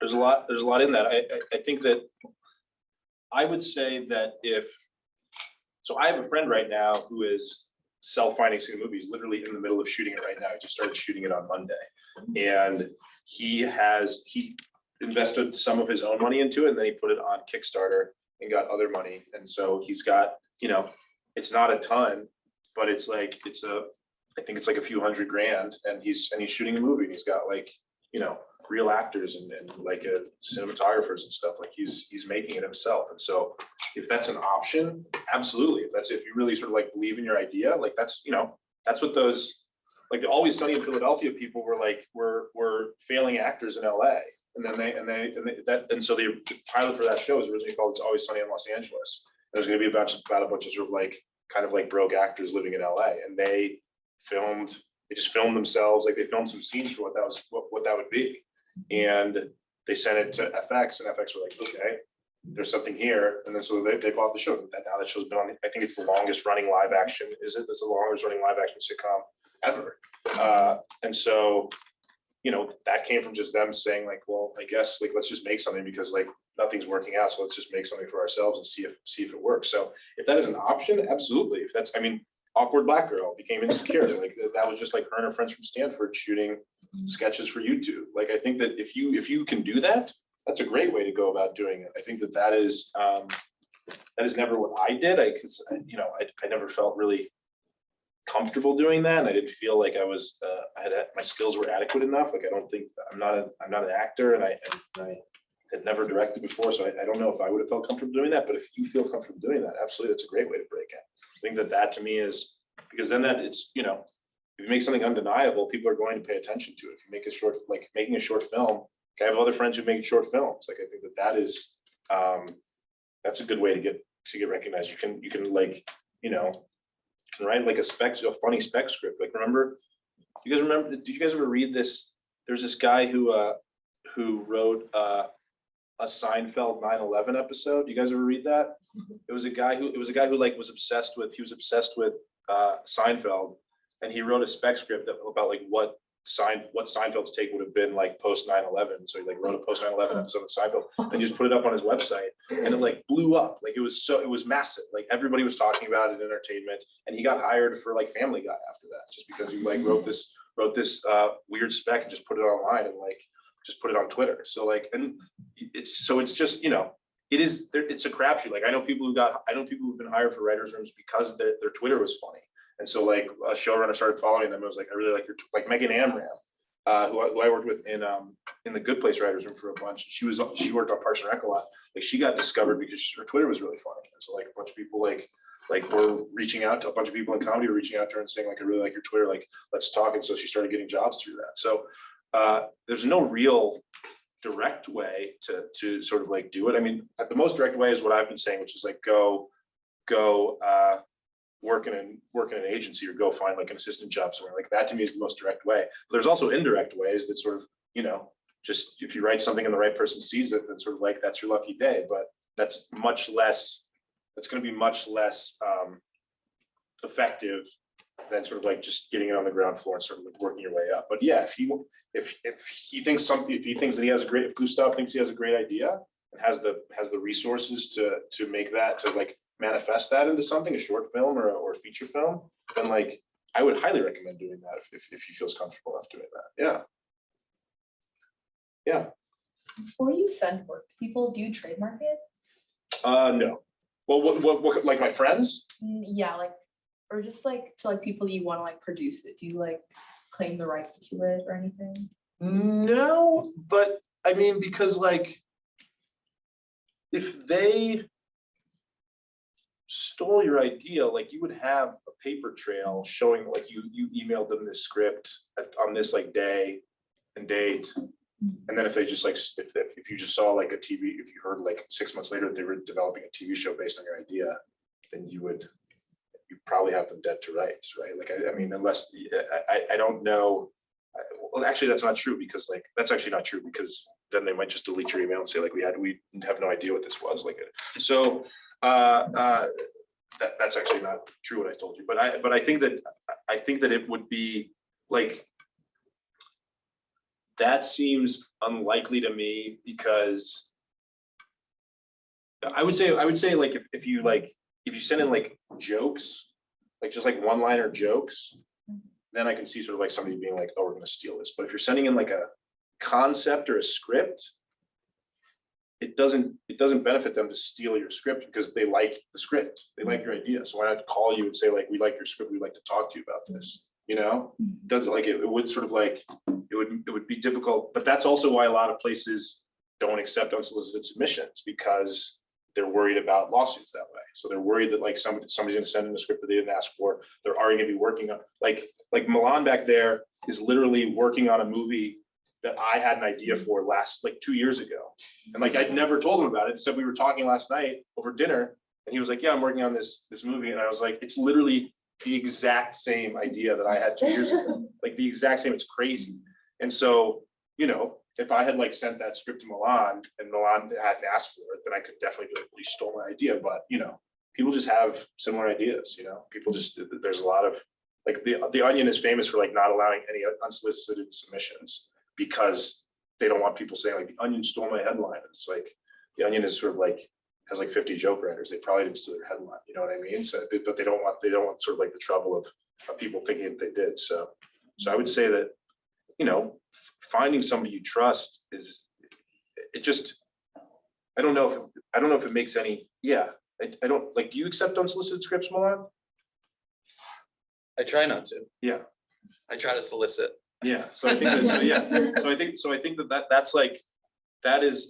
There's a lot in that. I think that I would say that so I have a friend right now who is self-financing movies, literally in the middle of shooting it right now. He just started shooting it on Monday, and he invested some of his own money into it, and then he put it on Kickstarter and got other money. And so he's got, it's not a ton, but I think it's like a few $100,000, and he's shooting a movie, and he's got like, real actors and like cinematographers and stuff. Like he's making it himself. And so if that's an option, absolutely. If you really sort of like believe in your idea, like that's what those, like the Always Sunny in Philadelphia people were like, were failing actors in LA. And then and so the pilot for that show was originally called It's Always Sunny in Los Angeles. And it was going to be about a bunch of sort of like, kind of like broke actors living in LA. And they just filmed themselves. Like they filmed some scenes for what that would be. And they sent it to FX, and FX were like, okay, there's something here. And then so they bought the show. Now that show's been on, I think it's the longest running live action. It's the longest running live action sitcom ever. And so, that came from just them saying like, well, I guess like, let's just make something because like nothing's working out. So let's just make something for ourselves and see if it works. So if that is an option, absolutely. If that's, Awkward Black Girl became Insecure. Like that was just like her and her friends from Stanford shooting sketches for YouTube. Like I think that if you can do that, that's a great way to go about doing it. I think that is never what I did. I never felt really comfortable doing that, and I didn't feel like I was my skills were adequate enough. Like I don't think I'm not an actor, and I had never directed before, so I don't know if I would have felt comfortable doing that. But if you feel comfortable doing that, absolutely, that's a great way to break in. I think that to me is, because then that it's if you make something undeniable, people are going to pay attention to it. If you make a short, like making a short film, I have other friends who make short films. Like I think that is, that's a good way to get recognized. You can like, you know, can write like a funny spec script. Like remember, did you guys ever read this? There's this guy who wrote a Seinfeld 9/11 episode. You guys ever read that? It was a guy who like was obsessed with Seinfeld, and he wrote a spec script about like what Seinfeld's take would have been like post 9/11. So he like wrote a post 9/11 episode of Seinfeld and just put it up on his website, and it like blew up. Like it was massive. Like everybody was talking about it in entertainment, and he got hired for like Family Guy after that, just because he like wrote this weird spec and just put it online and like just put it on Twitter. So like, and it's just, you know, it's a crapshoot. Like I know people who've been hired for writers' rooms because their Twitter was funny. And so like a showrunner started following them. I was like, I really like your, like Megan Amram, who I worked with in the Good Place writers' room for a bunch. She worked on Parks and Rec a lot. Like she got discovered because her Twitter was really funny. And so like a bunch of people like were reaching out to a bunch of people in comedy were reaching out to her and saying like, I really like your Twitter, like let's talk. And so she started getting jobs through that. So there's no real direct way to sort of like do it. I mean, the most direct way is what I've been saying, which is like go work in an agency or go find like an assistant job somewhere. Like that to me is the most direct way. But there's also indirect ways that sort of, you know, just if you write something and the right person sees it, then sort of like that's your lucky day. But that's going to be much less effective than sort of like just getting it on the ground floor and sort of like working your way up. But yeah, if he thinks that he has a great, if Gustav thinks he has a great idea and has the resources to make that, to like manifest that into something, a short film or a feature film, then like I would highly recommend doing that if he feels comfortable enough doing that. Yeah. Before you send work to people, do you trademark it? No. Well, what like my friends? Yeah, like, or just like to like people that you want to like produce it. Do you like claim the rights to it or anything? No, but I mean, because like if they stole your idea, like you would have a paper trail showing like you emailed them this script on this like day and date. And then if they just like, if you just saw like a TV, if you heard like 6 months later that they were developing a TV show based on your idea, then you probably have them dead to rights, right? Like, I mean, unless I don't know. Well, actually, that's not true because like, that's actually not true because then they might just delete your email and say like, we have no idea what this was like. So that's actually not true what I told you. But I think that it would be like, that seems unlikely to me because I would say like if you send in like jokes, like just like one-liner jokes, then I can see sort of like somebody being like, oh, we're going to steal this. But if you're sending in like a concept or a script, it doesn't benefit them to steal your script because they like the script, they like your idea. So why not call you and say like, we like your script, we'd like to talk to you about this. You know, does it like it would sort of like it would be difficult, but that's also why a lot of places don't accept unsolicited submissions because they're worried about lawsuits that way. So they're worried that like somebody's going to send in a script that they didn't ask for. They're already going to be working on like Milan back there is literally working on a movie that I had an idea for like 2 years ago, and like I'd never told him about it. Except we were talking last night over dinner, and he was like, "Yeah, I'm working on this movie," and I was like, "It's literally the exact same idea that I had 2 years ago, like the exact same. It's crazy." And so, you know, if I had like sent that script to Milan and Milan hadn't asked for it, then I could definitely be like, well, you stole my idea. But you know, people just have similar ideas. You know, people just, there's a lot of like the Onion is famous for like not allowing any unsolicited submissions because they don't want people saying like the Onion stole my headline. And it's like the Onion is sort of like has like 50 joke writers. They probably didn't steal their headline. You know what I mean? So, but they don't want sort of like the trouble of people thinking that they did. So I would say that, you know, finding somebody you trust is, it just, I don't know if it makes any, yeah. I don't like, do you accept unsolicited scripts, Milan? I try not to. Yeah. I try to solicit. Yeah. So I think that, so yeah. So I think that's like, that is,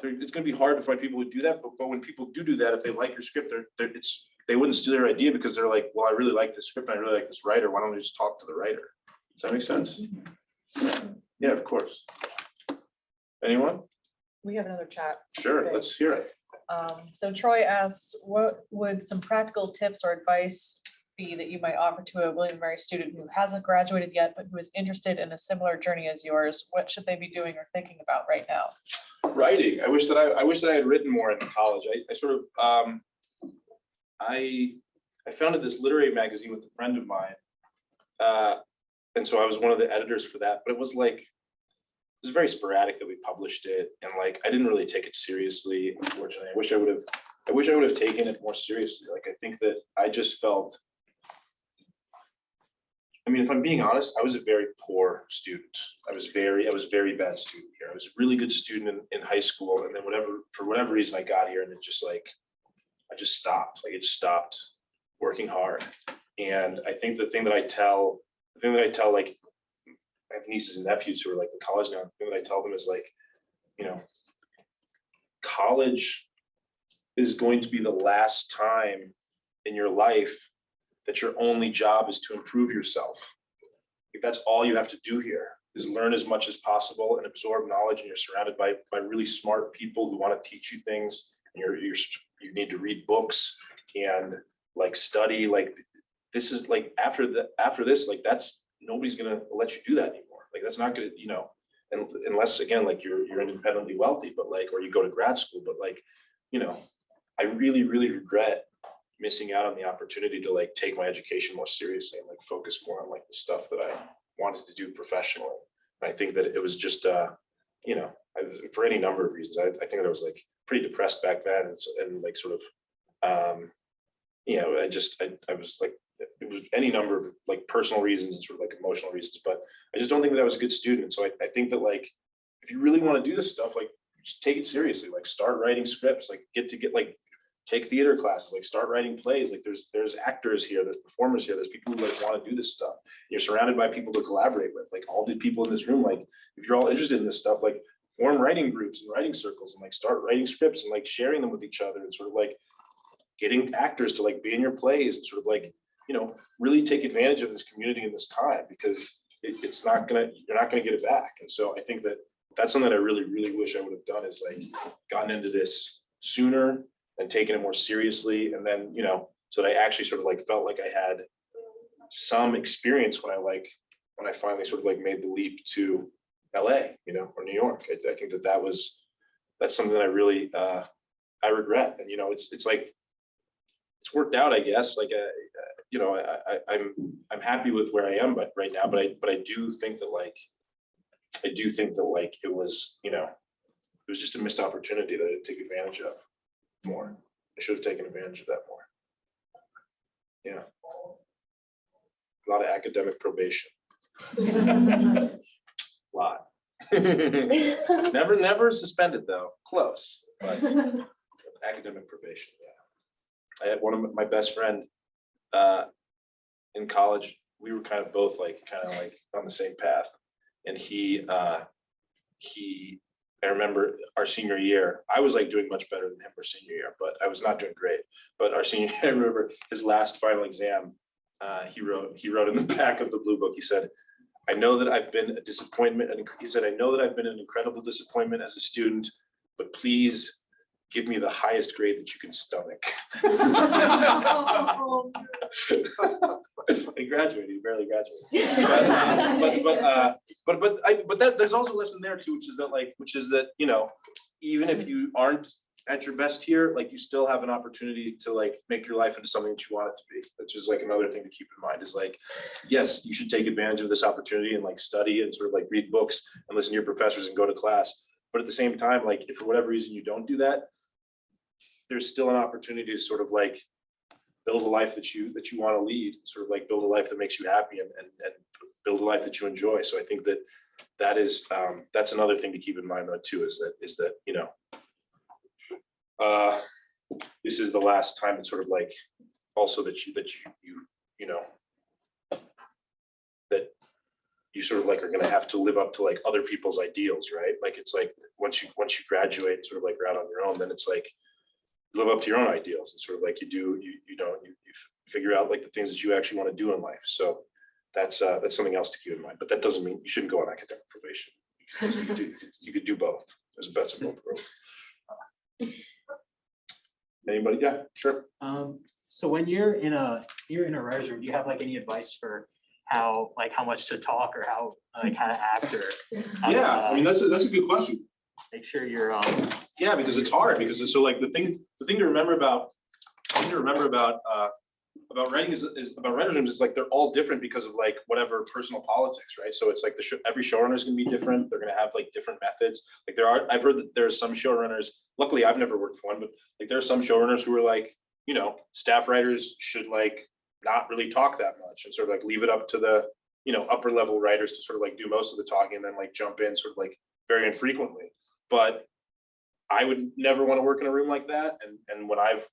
it's going to be hard to find people who do that, but when people do that, if they like your script, they wouldn't steal your idea because they're like, well, I really like this script and I really like this writer. Why don't we just talk to the writer? Does that make sense? Yeah, of course. Anyone? We have another chat. Sure, Okay. let's hear it. So Troy asks, what would some practical tips or advice be that you might offer to a William & Mary student who hasn't graduated yet, but who is interested in a similar journey as yours? What should they be doing or thinking about right now? Writing. I wish that I had written more in college. I sort of I founded this literary magazine with a friend of mine. And so I was one of the editors for that, but it was very sporadic that we published it. And like, I didn't really take it seriously, unfortunately. I wish I would have taken it more seriously. Like, I think that I just felt, I mean, if I'm being honest, I was a very poor student. I was a very bad student here. I was a really good student in high school. And then for whatever reason I got here and it just like, I just stopped. Like, it stopped working hard. And I think the thing that I tell like, I have nieces and nephews who are like in college now. The thing that I tell them is like, you know, college is going to be the last time in your life that your only job is to improve yourself. Like, that's all you have to do here is learn as much as possible and absorb knowledge. And you're surrounded by really smart people who want to teach you things. And you need to read books and like study. Like, this is like after this, like nobody's gonna let you do that anymore. Like, that's not gonna, you know, and unless again, like you're independently wealthy, but like, or you go to grad school, but like, you know, I really, really regret missing out on the opportunity to like take my education more seriously and like focus more on like the stuff that I wanted to do professionally. And I think that it was just, you know, for any number of reasons, I think that I was like pretty depressed back then, and like sort of, you know, I was like, it was any number of like personal reasons and sort of like emotional reasons, but I just don't think that I was a good student. So I think that like, if you really want to do this stuff, like, just take it seriously, like start writing scripts, like get take theater classes, like start writing plays. Like there's actors here, there's performers here, there's people who like want to do this stuff. You're surrounded by people to collaborate with, like all the people in this room. Like, if you're all interested in this stuff, like form writing groups and writing circles and like start writing scripts and like sharing them with each other and sort of like getting actors to like be in your plays and sort of like, you know, really take advantage of this community in this time, because you're not gonna get it back. And so I think that that's something that I really, really wish I would have done, is like gotten into this sooner and taken it more seriously. And then, you know, so that I actually sort of like felt like I had some experience when I finally sort of like made the leap to LA, you know, or New York. I think that's something that I really, I regret. And, you know, it's like, it's worked out, I guess. Like, you know, I'm happy with where I am, but right now, but I do think that like it was, you know, it was just a missed opportunity that I didn't take advantage of more. I should have taken advantage of that more. Yeah. A lot of academic probation. A lot. Never suspended though. Close, but academic probation. Yeah. I had one of my best friend in college. We were kind of both like on the same path, and I remember our senior year, I was like doing much better than him our senior year, but I was not doing great. But our senior year, I remember his last final exam, he wrote in the back of the blue book, he said, "I know that I've been a disappointment." And he said, "I know that I've been an incredible disappointment as a student, but please give me the highest grade that you can stomach." He graduated, he barely graduated. But there's also a lesson there too, which is that, you know, even if you aren't at your best here, like you still have an opportunity to like make your life into something that you want it to be. Which is like another thing to keep in mind, is like, yes, you should take advantage of this opportunity and like study and sort of like read books and listen to your professors and go to class. But at the same time, like if for whatever reason you don't do that, there's still an opportunity to sort of like build a life that you want to lead, sort of like build a life that makes you happy and build a life that you enjoy. So I think that is that's another thing to keep in mind though too, is that you know, this is the last time. It's sort of like also that you know, that you sort of like are going to have to live up to like other people's ideals, right? Like it's like once you graduate and sort of like you're out on your own, then it's like live up to your own ideals, and sort of like you figure out like the things that you actually want to do in life. So that's something else to keep in mind. But that doesn't mean you shouldn't go on academic probation. You could do both. There's the best of both worlds. Anybody? Yeah, sure. So when you're in a writer's room, do you have like any advice for how much to talk or how to act or? Yeah, I mean, that's a good question. Make sure you're Yeah, because it's hard, because it's so like the thing to remember about writing is about writers' rooms, it's like they're all different because of like whatever personal politics, right? So it's like every showrunner is gonna be different. They're gonna have like different methods. Like I've heard that there are some showrunners, luckily I've never worked for one, but like there are some showrunners who are like, staff writers should like not really talk that much and sort of like leave it up to the, upper level writers to sort of like do most of the talking and then like jump in sort of like very infrequently. But I would never want to work in a room like that. And when I've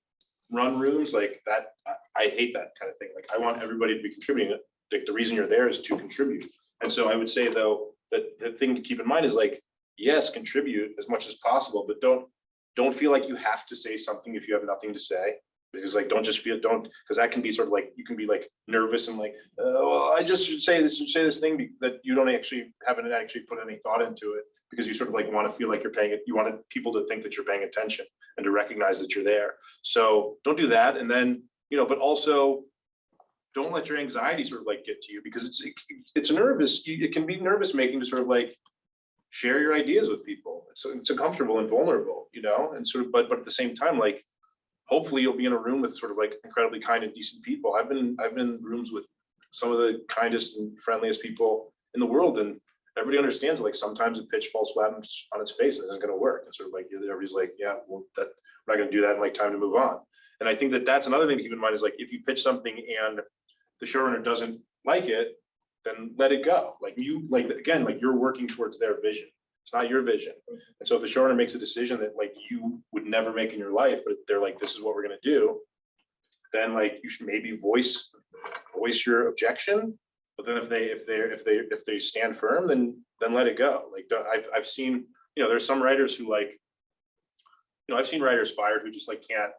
run rooms like that, I hate that kind of thing. Like I want everybody to be contributing. Like the reason you're there is to contribute. And so I would say though, that the thing to keep in mind is like, yes, contribute as much as possible, but don't feel like you have to say something if you have nothing to say. Because like, because that can be sort of like, you can be like nervous and like, well, I just should say this thing that you haven't actually put any thought into it, because you sort of like want to feel like you're paying it. You want people to think that you're paying attention and to recognize that you're there. So don't do that. And then, but also don't let your anxiety sort of like get to you, because it's nervous. It can be nervous making to sort of like share your ideas with people. It's uncomfortable and vulnerable, and sort of, but at the same time, like, hopefully you'll be in a room with sort of like incredibly kind and decent people. I've been in rooms with some of the kindest and friendliest people in the world, and everybody understands like sometimes a pitch falls flat on its face and isn't going to work. And sort of like everybody's like, yeah, well, we're not going to do that, and like time to move on. And I think that's another thing to keep in mind is like, if you pitch something and the showrunner doesn't like it, then let it go. Like you're working towards their vision. It's not your vision. And so if the showrunner makes a decision that like you would never make in your life, but they're like, this is what we're going to do, then like you should maybe voice your objection. But then if they stand firm, then let it go. Like I've seen, there's some writers who like, I've seen writers fired who just like can't,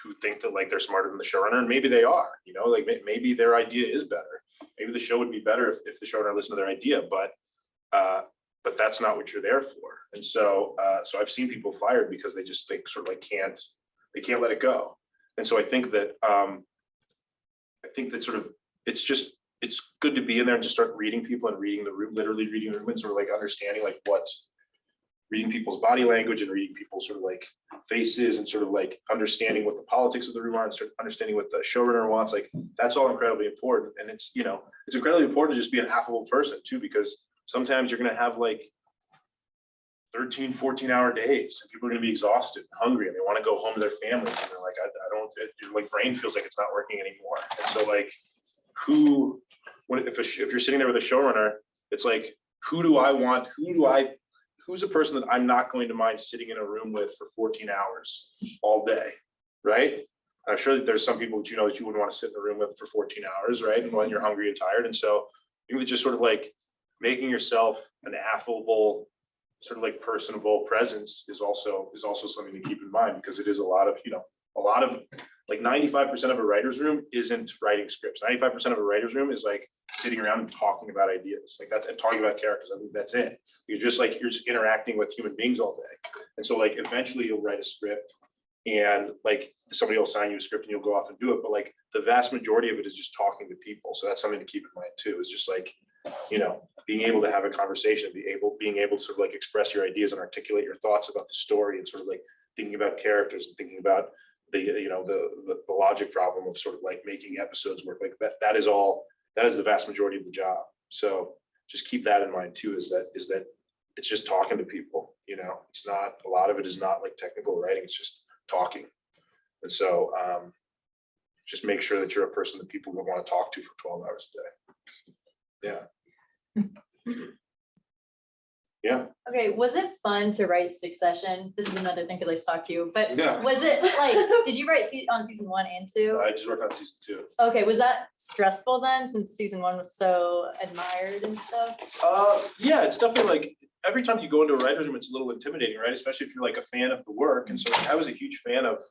who think that like they're smarter than the showrunner, and maybe they are, like maybe their idea is better. Maybe the show would be better if the showrunner listened to their idea, but that's not what you're there for. And so I've seen people fired because they just think sort of like they can't let it go. And so I think that sort of it's good to be in there and just start reading people and reading the room, literally reading the room, and sort of like understanding like reading people's body language and reading people's sort of like faces and sort of like understanding what the politics of the room are and sort of understanding what the showrunner wants. Like that's all incredibly important. And it's incredibly important to just be an affable person too, because sometimes you're going to have like 13, 14-hour days, and people are going to be exhausted and hungry, and they want to go home to their families, and they're like, your like brain feels like it's not working anymore. And so like, if you're sitting there with a showrunner, it's like, who's a person that I'm not going to mind sitting in a room with for 14 hours all day, right? I'm sure that there's some people that that you wouldn't want to sit in a room with for 14 hours, right? And when you're hungry and tired. And so you would just sort of like making yourself an affable, sort of like personable presence is also something to keep in mind, because it is a lot of like 95% of a writer's room isn't writing scripts. 95% of a writer's room is like sitting around and talking about ideas, like that's, and talking about characters. I think that's it. You're just interacting with human beings all day. And so like eventually you'll write a script and like somebody will assign you a script and you'll go off and do it. But like the vast majority of it is just talking to people. So that's something to keep in mind too, is just like, being able to have a conversation, being able to sort of like express your ideas and articulate your thoughts about the story, and sort of like thinking about characters and thinking about the logic problem of sort of like making episodes work. Like that is the vast majority of the job. So just keep that in mind too, is that it's just talking to people. It's not, a lot of it is not like technical writing, it's just talking. And so just make sure that you're a person that people will want to talk to for 12 hours a day. Yeah. Yeah. Okay, was it fun to write Succession? This is another thing because I stalked you, but Yeah. was it like, did you write on season 1 and 2? I just worked on season 2. Okay, was that stressful then, since season 1 was so admired and stuff? Yeah, it's definitely like every time you go into a writer's room, it's a little intimidating, right? Especially if you're like a fan of the work. And so like, I was a huge fan of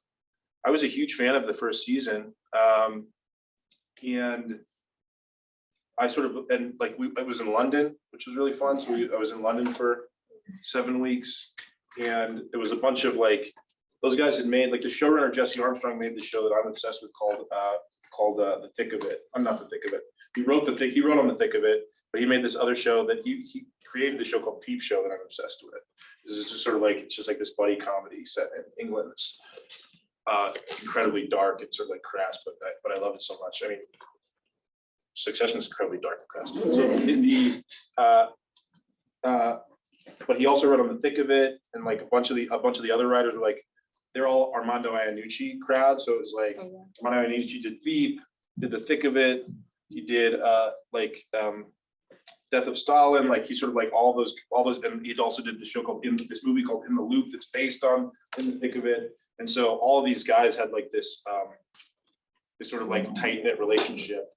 I was a huge fan of the first season. And I sort of, and like, I was in London, which was really fun. So I was in London for 7 weeks. And it was a bunch of like, those guys had made, like the showrunner, Jesse Armstrong, made the show that I'm obsessed with called The Thick of It. I'm not The Thick of It. He wrote on The Thick of It, but he made this other show that he created the show called Peep Show that I'm obsessed with. This is just sort of like, it's just like this buddy comedy set in England. It's incredibly dark and sort of like crass, but I love it so much. I mean, Succession is incredibly dark and crass. So but he also wrote on The Thick of It, and like a bunch of the other writers were like, they're all Armando Iannucci crowd. So it was like Armando Iannucci did Veep, did The Thick of It. He did Death of Stalin. Like he sort of like all those, and he also did the show called this movie called In the Loop that's based on In the Thick of It. And so all of these guys had like this sort of like tight knit relationship.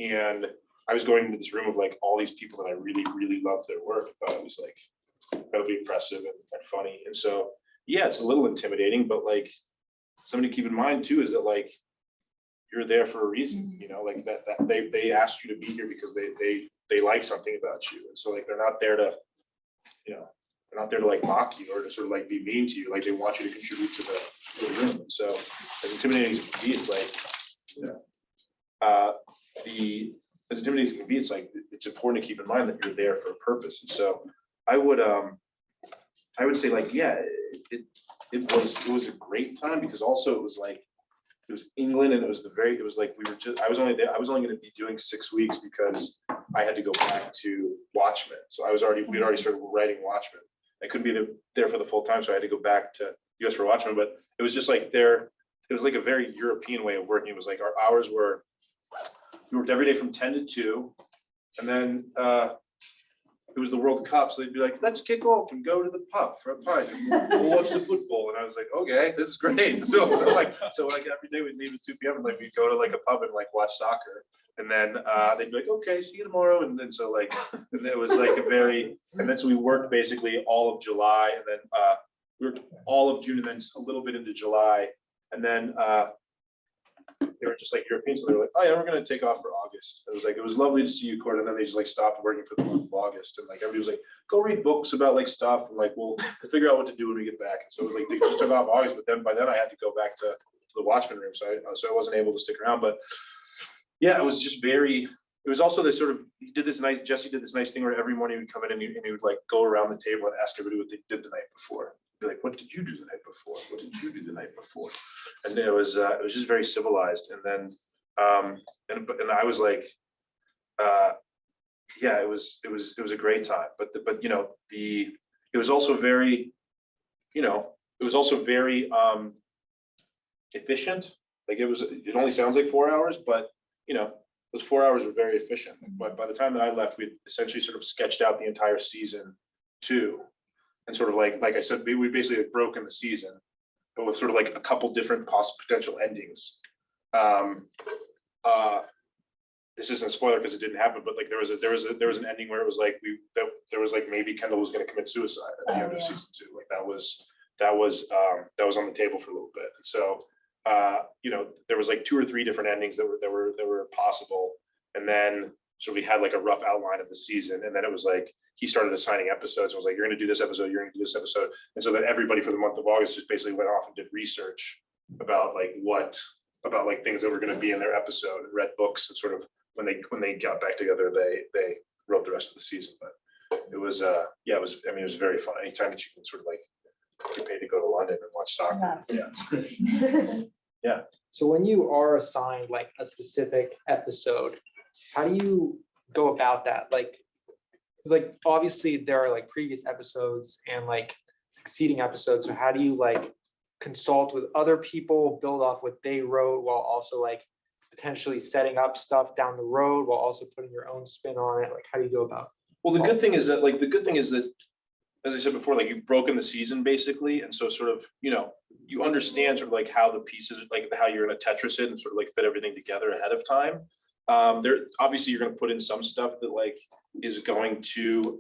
And I was going into this room of like all these people that I really, really loved their work. But it was like incredibly impressive and funny. And so, yeah, it's a little intimidating, but like something to keep in mind too is that like you're there for a reason, you know, like that they asked you to be here because they like something about you. And so like they're not there to, you know, they're not there to like mock you or to sort of like be mean to you. Like they want you to contribute to the room. And so as intimidating as it can be, it's like, you know, as intimidating as it can be, it's like it's important to keep in mind that you're there for a purpose. And so I would say like, yeah, it was a great time because also it was like, it was England and it was like I was only going to be doing 6 weeks because I had to go back to Watchmen. So we'd already started writing Watchmen. I couldn't be there for the full time, so I had to go back to US for Watchmen. But it was just like it was like a very European way of working. It was like our hours were, we worked every day from 10 to 2, and then it was the World Cup, so they'd be like, let's kick off and go to the pub for a pint and we'll watch the football. And I was like, okay, this is great. So like every day we'd leave at 2 p.m. and like we'd go to like a pub and like watch soccer. And then they'd be like, okay, see you tomorrow. And then so like, and it was like and then so we worked basically all of July, and then we worked all of June and then a little bit into July. And then they were just like Europeans, so they were like, oh yeah, we're gonna take off for August. It was lovely to see you, Court. And then they just like stopped working for the month of August. And like everybody was like, go read books about like stuff, and like we'll figure out what to do when we get back. And so like they just took off August, but then by then I had to go back to the Watchmen room, so I wasn't able to stick around. But yeah, it was just it was also this sort of, Jesse did this nice thing where every morning he'd come in and he would like go around the table and ask everybody what they did the night before. Be like, what did you do the night before? What did you do the night before? And it was just very civilized. And then and I was like, yeah, it was a great time. But you know, it was also very, you know, efficient. Like it only sounds like 4 hours, but you know, those 4 hours were very efficient. But by the time that I left, we essentially sort of sketched out the entire season 2. And sort of like I said, we basically had broken the season, but with sort of like a couple different potential endings. This isn't a spoiler because it didn't happen, but like there was an ending where it was like there was like maybe Kendall was going to commit suicide at the end of season 2. Like that was on the table for a little bit. And so you know, there was like 2 or 3 different endings that were possible, and then so we had like a rough outline of the season, and then it was like he started assigning episodes. I was like, you're going to do this episode, you're going to do this episode, and so then everybody for the month of August just basically went off and did research about like things that were going to be in their episode, and read books, and sort of when they got back together, they wrote the rest of the season. But it was it was very fun. Anytime that you can sort of like get paid to go to London and watch soccer, yeah, it's great. Yeah. So when you are assigned like a specific episode, how do you go about that? Like, because like obviously there are like previous episodes and like succeeding episodes. So how do you like consult with other people, build off what they wrote, while also like potentially setting up stuff down the road, while also putting your own spin on it? Like, how do you go about? Well, the good thing is that as I said before, like you've broken the season basically, and so sort of, you know, you understand sort of like how the pieces, like how you're going to Tetris it and sort of like fit everything together ahead of time. There obviously you're going to put in some stuff that like is going to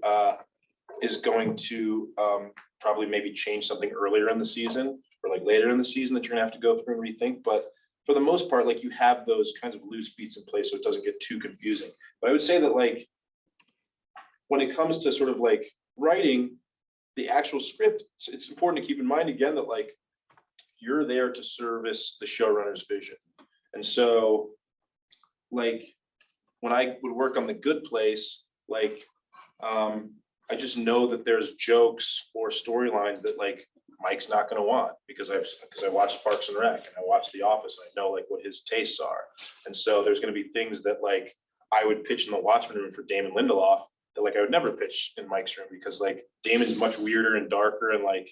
probably maybe change something earlier in the season, for like later in the season that you're gonna have to go through and rethink, but for the most part, like you have those kinds of loose beats in place, so it doesn't get too confusing. But I would say that like, when it comes to sort of like writing the actual script, it's important to keep in mind again that like, you're there to service the showrunner's vision. And so like, when I would work on The Good Place, like, I just know that there's jokes or storylines that like Mike's not gonna want because I watched Parks and Rec and I watched The Office and I know like what his tastes are. And so there's gonna be things that like I would pitch in the Watchmen room for Damon Lindelof that like I would never pitch in Mike's room because like Damon's much weirder and darker and like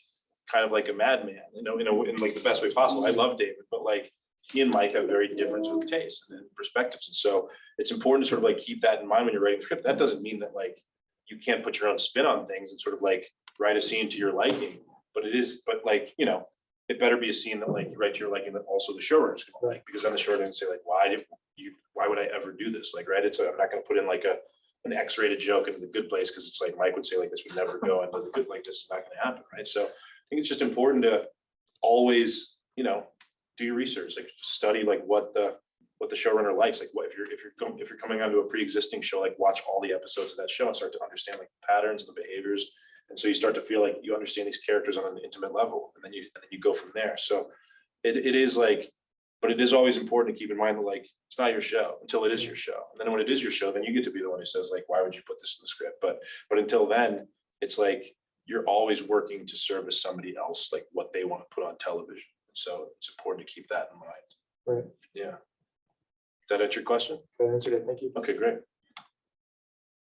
kind of like a madman, in like the best way possible. I love David, but like he and Mike have very different sort of tastes and perspectives. And so it's important to sort of like keep that in mind when you're writing the script. That doesn't mean that like you can't put your own spin on things and sort of like write a scene to your liking, but like, it better be a scene that like you write to your liking that also the showrunner's gonna like, because then the showrunner can say like, why would I ever do this? Like, right, I'm not gonna put in like an X-rated joke into The Good Place because it's like Mike would say like this would never go into The Good, like this is not gonna happen, right? So I think it's just important to always, do your research, like study like what the showrunner likes, like what if you're coming onto a pre-existing show, like watch all the episodes of that show and start to understand like the patterns and the behaviors, and so you start to feel like you understand these characters on an intimate level, and then you go from there. So it is like, but it is always important to keep in mind that like it's not your show until it is your show, and then when it is your show, then you get to be the one who says like, why would you put this in the script? But until then, it's like you're always working to service somebody else, like what they want to put on television. So it's important to keep that in mind. Right. Yeah. Did that answer your question? That answered it. Thank you. Okay, great.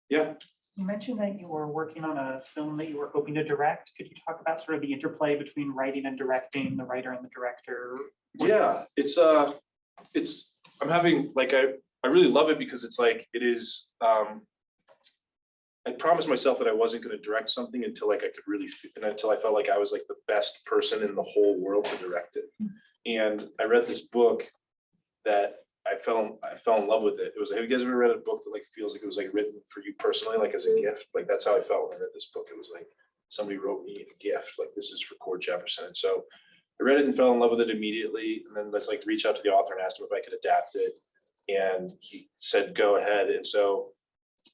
Yeah. You mentioned that you were working on a film that you were hoping to direct. Could you talk about sort of the interplay between writing and directing, the writer and the director? Yeah, I'm having like, I really love it because it's like, it is, I promised myself that I wasn't going to direct something until like I could really, and until I felt like I was like the best person in the whole world to direct it. And I read this book that I fell in love with it. It was, have you guys ever read a book that like feels like it was like written for you personally, like as a gift? Like that's how I felt when I read this book. It was like somebody wrote me a gift, like this is for Cord Jefferson. And so I read it and fell in love with it immediately. And then let's like reach out to the author and asked him if I could adapt it. And he said, go ahead. And so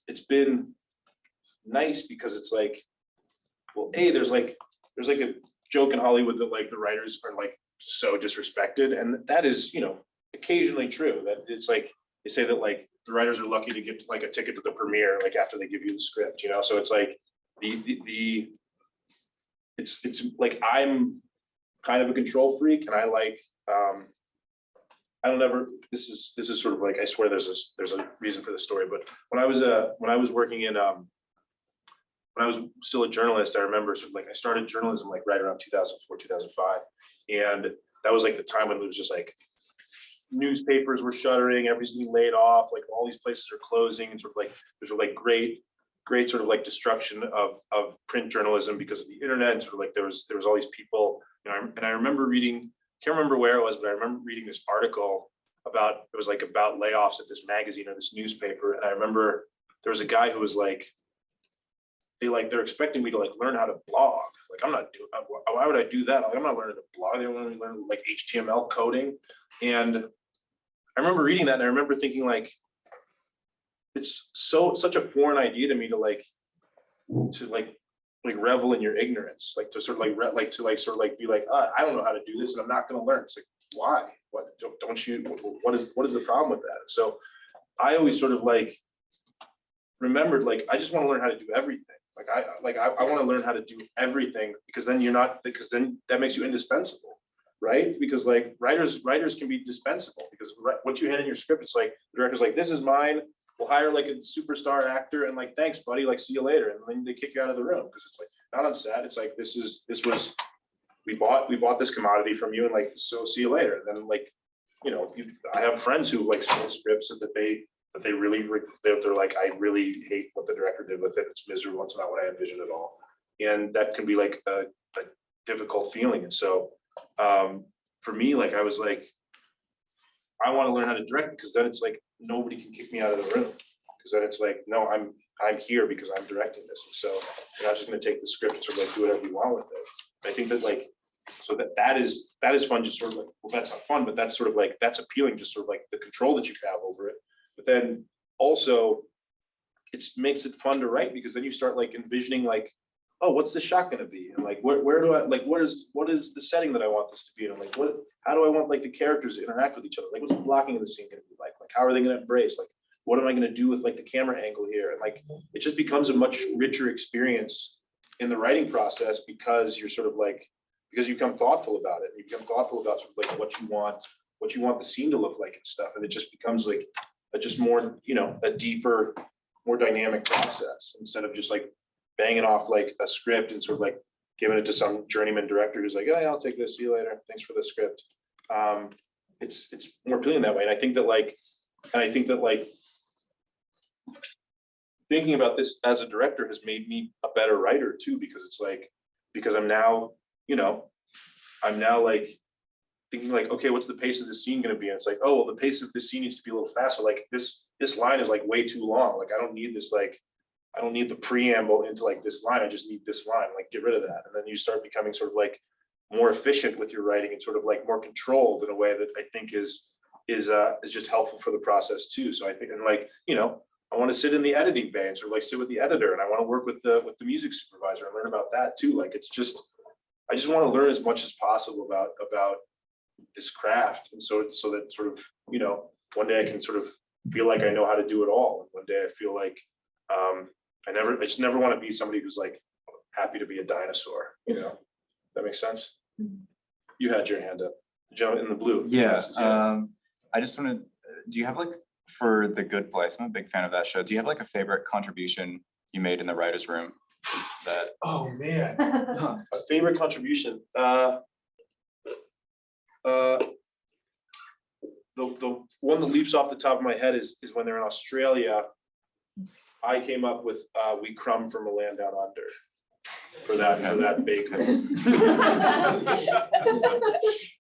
it's been nice because it's like, well, there's like a joke in Hollywood that like the writers are like so disrespected, and that is occasionally true. That it's like they say that like the writers are lucky to get like a ticket to the premiere like after they give you the script, so it's like it's like I'm kind of a control freak, and I like I don't ever, this is sort of like, I swear there's a reason for the story, but when I was working in when I was still a journalist, I remember sort of like I started journalism like right around 2004, 2005. And that was like the time when it was just like newspapers were shuttering, everybody's getting laid off, like all these places are closing, and sort of like there's like great sort of like destruction of print journalism because of the internet. And sort of like there was all these people, and I remember reading, can't remember where it was, but I remember reading this article about, it was like about layoffs at this magazine or this newspaper. And I remember there was a guy who was like, they're expecting me to like learn how to blog. Like I'm not doing, why would I do that? Like, I'm not learning to blog. They want me to learn like HTML coding. And I remember reading that and I remember thinking like, it's such a foreign idea to me to revel in your ignorance, like to sort of like be like, I don't know how to do this and I'm not going to learn. It's like, why? What don't you? What is the problem with that? So I always sort of like remembered like I just want to learn how to do everything. I want to learn how to do everything because then then that makes you indispensable, right? Because like writers can be dispensable because once you hand in your script, it's like the director's like, this is mine. We'll hire like a superstar actor and like, thanks buddy, like see you later. And then they kick you out of the room because it's like not on set. It's like, we bought this commodity from you and like, so see you later. And then like, I have friends who like stole scripts that they're like, I really hate what the director did with it. It's miserable. It's not what I envisioned at all. And that can be like a difficult feeling. And so for me, like, I was like, I want to learn how to direct because then it's like, nobody can kick me out of the room. Because then it's like, no, I'm here because I'm directing this. And so you're not just going to take the script and sort of like do whatever you want with it. I think that like So that is fun, just sort of like, well, that's not fun, but that's sort of like, that's appealing, just sort of like the control that you have over it. But then also it makes it fun to write, because then you start like envisioning like, oh, what's the shot gonna be? And like, where do I, like, what is the setting that I want this to be? And I'm like, how do I want like the characters to interact with each other? Like, what's the blocking of the scene gonna be like? Like, how are they gonna embrace? Like, what am I gonna do with like the camera angle here? And like, it just becomes a much richer experience in the writing process, because you're sort of like, because you become thoughtful about it. You become thoughtful about sort of like what you want the scene to look like and stuff. And it just becomes like a just more, a deeper, more dynamic process, instead of just like banging off like a script and sort of like giving it to some journeyman director who's like, oh yeah, I'll take this, see you later, thanks for the script. It's more appealing that way. And I think that like thinking about this as a director has made me a better writer too, because it's like, because I'm now like thinking like, okay, what's the pace of this scene going to be? And it's like, oh, well, the pace of this scene needs to be a little faster. Like this line is like way too long. Like, I don't need this, like, I don't need the preamble into like this line. I just need this line, like get rid of that. And then you start becoming sort of like more efficient with your writing and sort of like more controlled in a way that I think is just helpful for the process too. So I think, and like, I want to sit in the editing bay and sort of like sit with the editor, and I want to work with the music supervisor and learn about that too. Like, it's just, I just want to learn as much as possible about this craft. And so that sort of, one day I can sort of feel like I know how to do it all. And one day I feel like, I just never want to be somebody who's like happy to be a dinosaur, That makes sense? You had your hand up, Joe in the blue. Yeah, I just wanted, do you have like, for The Good Place, I'm a big fan of that show. Do you have like a favorite contribution you made in the writer's room? Oh man, a favorite contribution. The one that leaps off the top of my head is when they're in Australia. I came up with "We Crumb from a Land Down Under" for that big.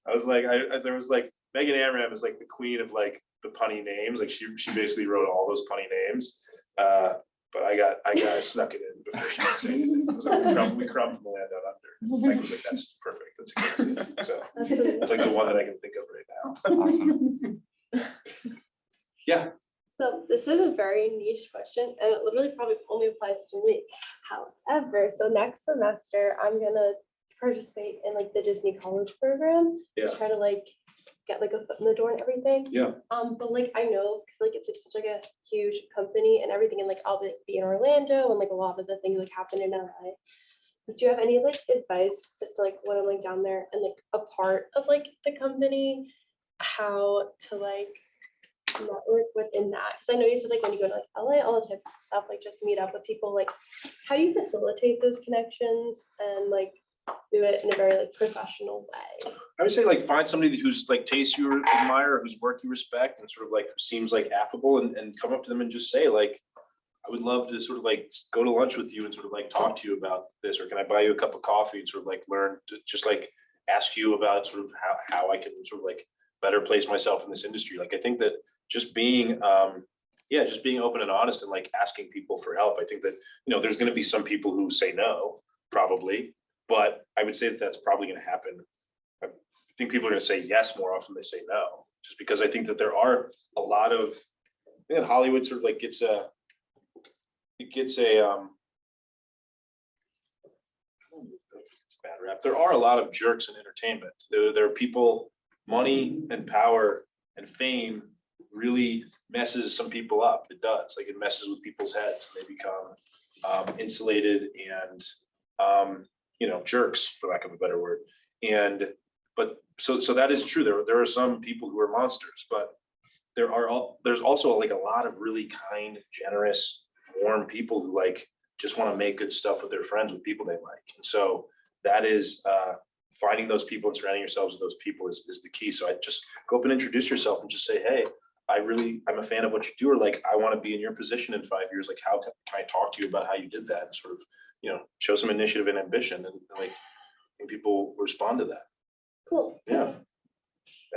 I was like, there was like Megan Amram is like the queen of like the punny names. Like she basically wrote all those punny names. But I snuck it in before she could say it. It was like, we crumb from the land down under. I was like, that's perfect. That's a good idea. So that's like the one that I can think of right now. Awesome. Yeah. So this is a very niche question, and it literally probably only applies to me. However, so next semester I'm gonna participate in like the Disney College program. Yeah. To try to like get like a foot in the door and everything. Yeah. But like I know because like it's like such like a huge company and everything, and like I'll be in Orlando and like a lot of the things like happen in LA. Do you have any like advice as to like when I'm like down there and like a part of like the company, how to like network within that? Because I know you said like when you go to like LA, all the type of stuff, like just meet up with people. Like, how do you facilitate those connections and like do it in a very like professional way? I would say like find somebody who's like tastes you admire, whose work you respect, and sort of like who seems like affable, and come up to them and just say like, I would love to sort of like go to lunch with you and sort of like talk to you about this, or can I buy you a cup of coffee, and sort of like learn to just like ask you about sort of how I can sort of like better place myself in this industry. Like I think that just being just being open and honest and like asking people for help. I think that, there's going to be some people who say no, probably, but I would say that that's probably going to happen. I think people are going to say yes more often than they say no, just because I think that there are a lot of, I think that Hollywood sort of like gets a bad rap. There are a lot of jerks in entertainment. There are people, money and power and fame really messes some people up. It does. Like it messes with people's heads. They become insulated and jerks, for lack of a better word. But that is true. There are some people who are monsters, but there's also like a lot of really kind, generous, warm people who like just want to make good stuff with their friends, with people they like. And so that is finding those people and surrounding yourselves with those people is the key. So I just go up and introduce yourself and just say, hey, I'm a fan of what you do, or like I want to be in your position in 5 years. Like how can I talk to you about how you did that, and sort of show some initiative and ambition, and like and people respond to that. Cool. Yeah.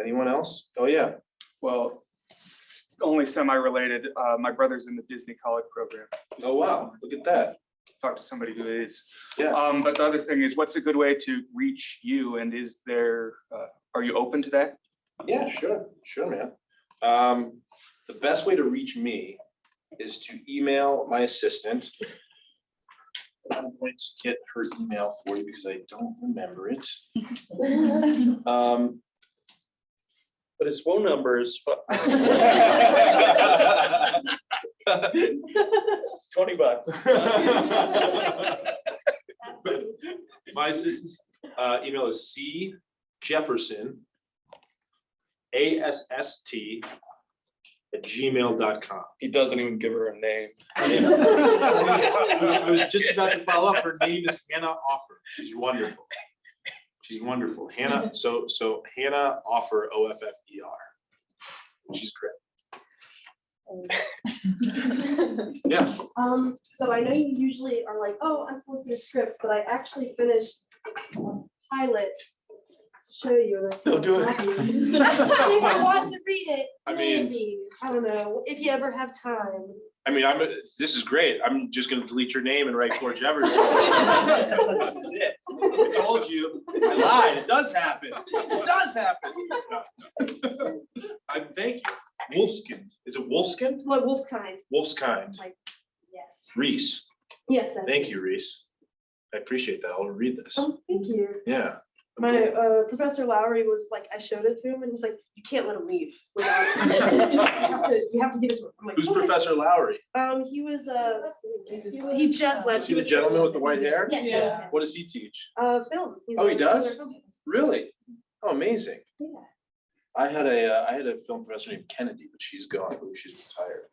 Anyone else? Oh yeah. Well, only semi-related. My brother's in the Disney College program. Oh wow, look at that. talk to somebody who is. Yeah. But the other thing is, what's a good way to reach you, and is there, are you open to that? Yeah, sure, man. The best way to reach me is to email my assistant. I'm going to get her email for you because I don't remember it. But his phone number is $20. My assistant's email is C Jefferson ASST@gmail.com. He doesn't even give her a name. I was just about to follow up. Her name is Hannah Offer. She's wonderful. She's wonderful. Hannah, so Hannah Offer, OFFER. She's great. Yeah. So I know you usually are like, oh, unsolicited scripts, but I actually finished a pilot to show you. And I No, do it. If I want to read it, I mean- maybe. I don't know, if you ever have time. I mean, this is great. I'm just gonna delete your name and write for Jefferson. This is it. I told you. I lied. It does happen. It does happen. Thank you. Wolfskin. Is it Wolfskin? What wolf's kind? Wolf's kind. Like, yes. Reese. Yes, that's. Thank you, Reese. I appreciate that. I'll read this. Oh, thank you. Yeah. My Professor Lowry was like, I showed it to him and he's like, you can't let him leave without it. You have to give it to him. I'm like, Who's "Okay." Professor Lowry? He was he just left. Is he the gentleman with the white hair? Yes, yes, What does he teach? film. He's Oh, he a does? film. Really? Oh, amazing. Yeah. I had a film professor named Kennedy, but she's gone. I believe she's retired.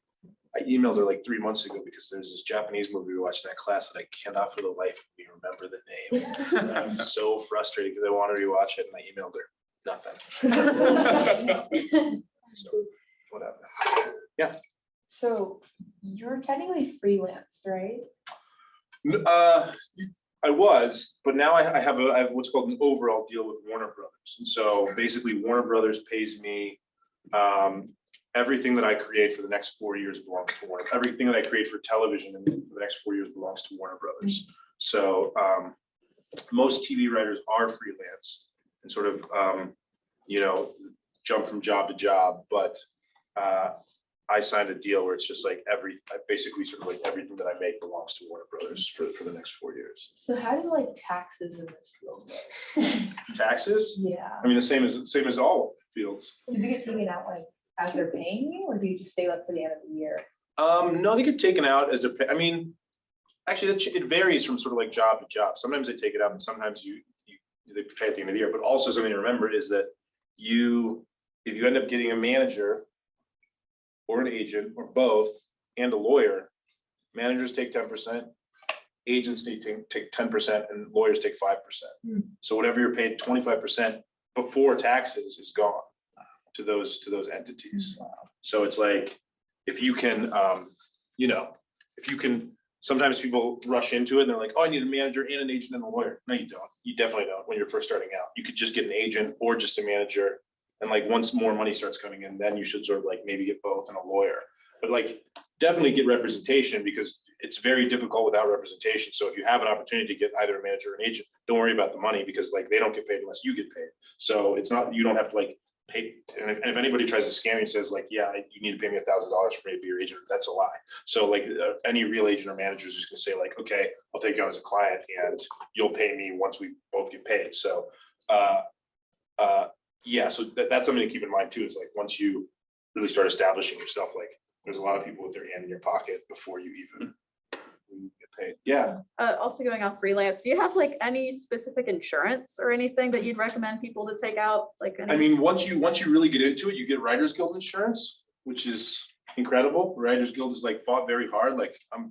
I emailed her like 3 months ago because there's this Japanese movie we watched in that class that I cannot for the life of me remember the name. I'm so frustrated because I want to rewatch it and I emailed her. Nothing. So, whatever. Yeah. So you're technically freelance, right? I was, but now I have what's called an overall deal with Warner Brothers. And so basically Warner Brothers pays me everything that I create for the next 4 years belongs to Warner. Everything that I create for television in the next 4 years belongs to Warner Brothers. So most TV writers are freelance and sort of, jump from job to job. But I signed a deal where it's just like basically sort of like everything that I make belongs to Warner Brothers for the next 4 years. So how do like taxes in this field work? Taxes? Yeah. I mean, the same as all fields. Do they get taken out like as they're paying you, or do you just save up for the end of the year? No, they get taken out as I mean, actually, it varies from sort of like job to job. Sometimes they take it out, and sometimes they pay at the end of the year. But also something to remember is that if you end up getting a manager or an agent or both and a lawyer, managers take 10%, agents take 10%, and lawyers take 5%. So whatever you're paid 25% before taxes is gone to those entities. So it's like, if you can, sometimes people rush into it and they're like, oh, I need a manager and an agent and a lawyer. No, you don't. You definitely don't when you're first starting out. You could just get an agent or just a manager. And like, once more money starts coming in, then you should sort of like maybe get both and a lawyer. But like, definitely get representation, because it's very difficult without representation. So if you have an opportunity to get either a manager or an agent, don't worry about the money, because like they don't get paid unless you get paid. So it's not, you don't have to like pay. And if anybody tries to scam you and says like, yeah, you need to pay me $1,000 for me to be your agent, that's a lie. So like any real agent or manager is just gonna say like, okay, I'll take you on as a client and you'll pay me once we both get paid. So yeah, so that's something to keep in mind too, is like, once you really start establishing yourself, like there's a lot of people with their hand in your pocket before you even get paid. Yeah. Also going off freelance, do you have like any specific insurance or anything that you'd recommend people to take out? Like, I mean, once you really get into it, you get Writers Guild insurance, which is incredible. Writers Guild is like fought very hard. Like, I'm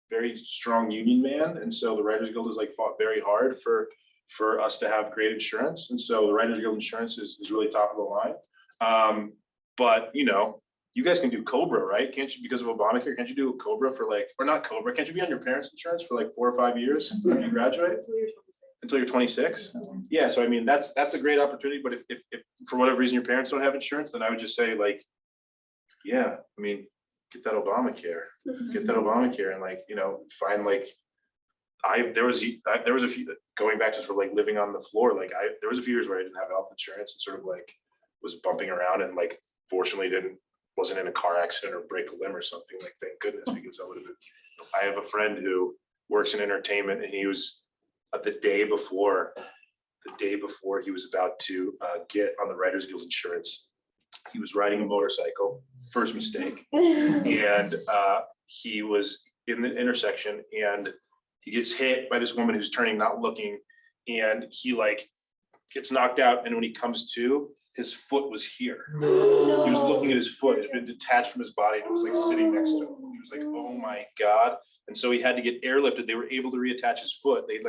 very strong union man, and so the Writers Guild is like fought very hard for us to have great insurance. And so the Writers Guild insurance is really top of the line. But you guys can do Cobra, right? Can't you, because of Obamacare, can't you do a Cobra for like, or not Cobra, can't you be on your parents' insurance for like 4 or 5 years after you graduate? Until you're 26? Yeah, so I mean, that's a great opportunity. But if for whatever reason your parents don't have insurance, then I would just say like, yeah, I mean, get that Obamacare, and like, find like there was a few, going back to sort of like living on the floor, like there was a few years where I didn't have health insurance and sort of like was bumping around and like fortunately wasn't in a car accident or break a limb or something, like thank goodness, because I would have been. I have a friend who works in entertainment and he was the day before he was about to get on the Writers Guild insurance, he was riding a motorcycle, first mistake, and he was in the intersection and he gets hit by this woman who's turning, not looking, and he like gets knocked out, and when he comes to, his foot was here. He was looking at his foot, it had been detached from his body, and it was like sitting next to him. He was like, oh my God. And so he had to get airlifted. They were able to reattach his foot. They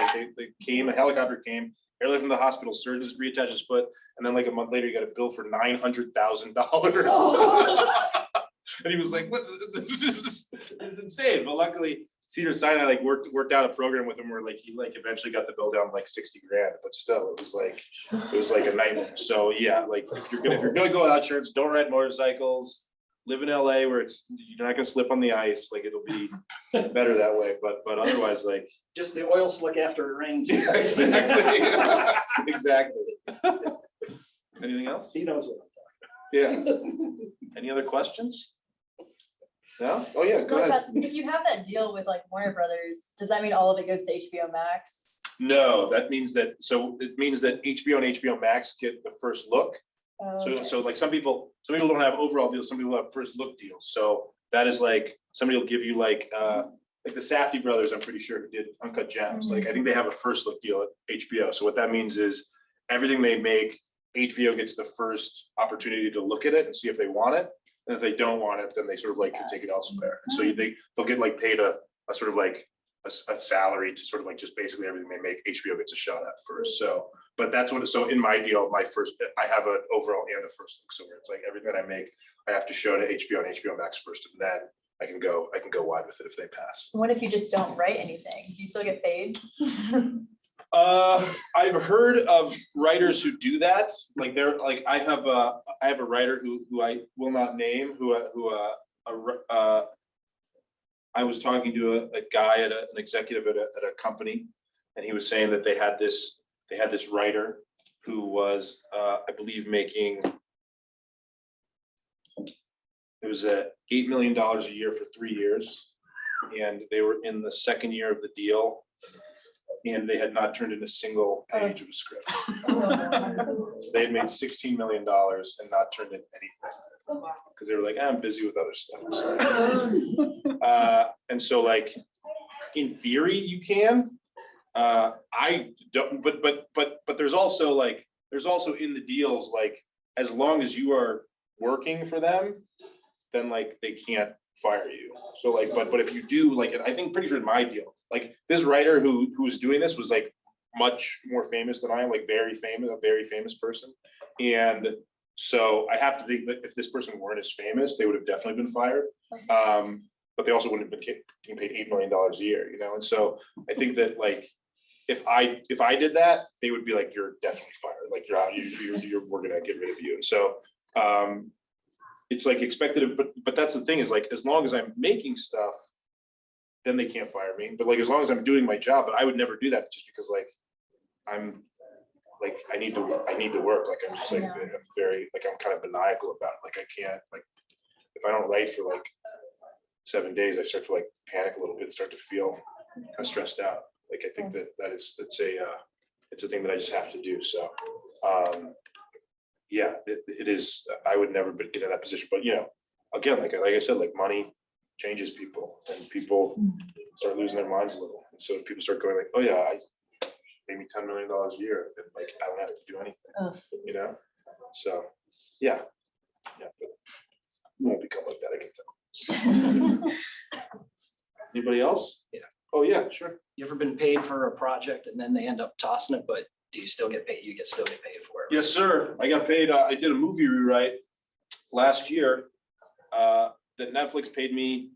came, a helicopter came, airlifted from the hospital, surgeons reattached his foot, and then like a month later, he got a bill for $900,000. And he was like, what, this is insane. But luckily, Cedar Sinai like worked out a program with him where like he like eventually got the bill down like 60 grand, but still it was like a nightmare. So yeah, like if you're gonna go without insurance, don't ride motorcycles, live in LA where you're not gonna slip on the ice, like it'll be better that way. But otherwise, like Just the oil slick after it rains. yeah, exactly. Exactly. Anything else? He knows what Yeah. Any other questions? No? Oh yeah, go Well, ahead. if you have that deal with like Warner Brothers, does that mean all of it goes to HBO Max? No, that means that, so it means that HBO and HBO Max get the first look. So like some people don't have overall deals, some people have first look deals. So that is like, somebody will give you like the Safdie brothers, I'm pretty sure, who did Uncut Gems. Like I think they have a first look deal at HBO. So what that means is everything they make, HBO gets the first opportunity to look at it and see if they want it. And if they don't want it, then they sort of like can take it elsewhere. And so they'll get like paid a sort of like a salary to sort of like just basically everything they make, HBO gets a shot at first. So, but that's what, so in my deal, I have an overall and a first look. So where it's like everything that I make, I have to show to HBO and HBO Max first, and then I can go wide with it if they pass. What if you just don't write anything? Do you still get paid? I've heard of writers who do that. Like they're like, I have a writer who I will not name, I was talking to a guy an executive at a company, and he was saying that they had this writer who was, I believe, making, it was $8 million a year for 3 years. And they were in the second year of the deal, and they had not turned in a single page of a script. They had made $16 million and not turned in anything because they were like, I'm busy with other stuff. And so like, in theory, you can. I don't, but there's also in the deals, like, as long as you are working for them, then like they can't fire you. So like, but if you do, like, I think pretty sure in my deal, like this writer who was doing this was like much more famous than I am, like a very famous person. And so I have to think that if this person weren't as famous, they would have definitely been fired. But they also wouldn't have been getting paid $8 million a year, you know? And so I think that like, if I did that, they would be like, you're definitely fired. Like you're out, we're gonna get rid of you. And so it's like expected, but that's the thing is like, as long as I'm making stuff, then they can't fire me. But like, as long as I'm doing my job, but I would never do that just because like, I'm like, I need to work. Like, I'm just like very, like, I'm kind of maniacal about it. Like, I can't, like, if I don't write for like 7 days, I start to like panic a little bit and start to feel kind of stressed out. Like, I think it's a thing that I just have to do. So, yeah, it is, I would never get in that position, but you know, again, like I said, like money changes people and people start losing their minds a little. And so people start going like, oh yeah, pay me $10 million a year and like, I don't have to do anything, you know? So, yeah, but it won't become like that, I can tell. Anybody else? Yeah. Oh yeah, sure. You ever been paid for a project and then they end up tossing it, but do you still get paid? You still get paid for it? Yes, sir. I got paid. I did a movie rewrite last year that Netflix paid me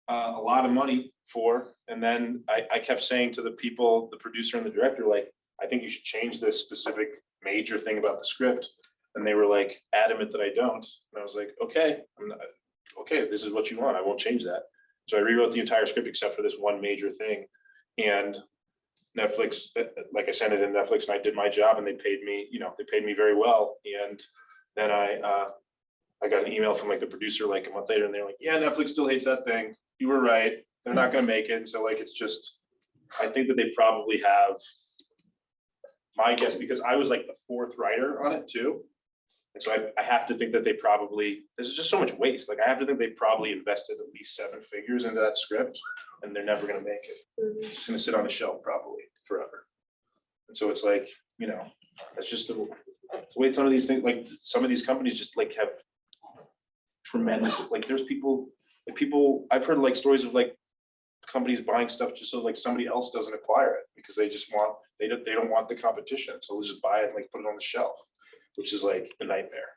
a lot of money for. And then I kept saying to the people, the producer and the director, like, I think you should change this specific major thing about the script. And they were like adamant that I don't. And I was like, okay, okay, this is what you want. I won't change that. So I rewrote the entire script except for this one major thing. And Netflix, like I sent it in Netflix and I did my job and they paid me, they paid me very well. And then I got an email from like the producer like a month later and they're like, yeah, Netflix still hates that thing. You were right. They're not gonna make it. So like, it's just, I think that they probably have, my guess, because I was like the fourth writer on it too. And so I have to think that they probably, there's just so much waste. Like I have to think they probably invested at least 7 figures into that script and they're never gonna make it. It's just gonna sit on a shelf probably forever. And so it's like, that's just the way some of these things, like some of these companies just like have tremendous, like there's people, I've heard like stories of like companies buying stuff just so like somebody else doesn't acquire it because they just want, they don't want the competition. So they'll just buy it and like put it on the shelf, which is like a nightmare,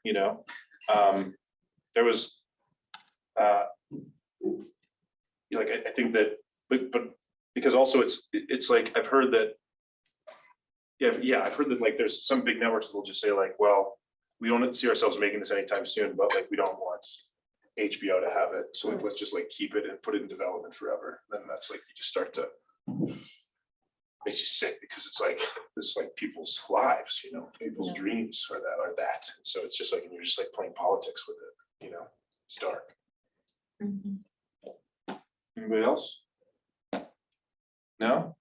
there was, like, I think that, but because also it's like, I've heard that, I've heard that like, there's some big networks that will just say like, well, we don't see ourselves making this anytime soon, but like, we don't want HBO to have it. So like, let's just like keep it and put it in development forever. Then that's like, you just start to, makes you sick because it's like, this is like people's lives, people's dreams are that. And so it's just like, and you're just like playing politics with it, it's dark. Anybody else? No?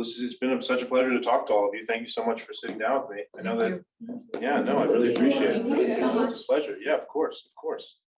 It's been such a pleasure to talk to all of you. Thank you so much for sitting down with me. I know that, I really appreciate it. Thank you so much. It's a pleasure. Yeah, of course.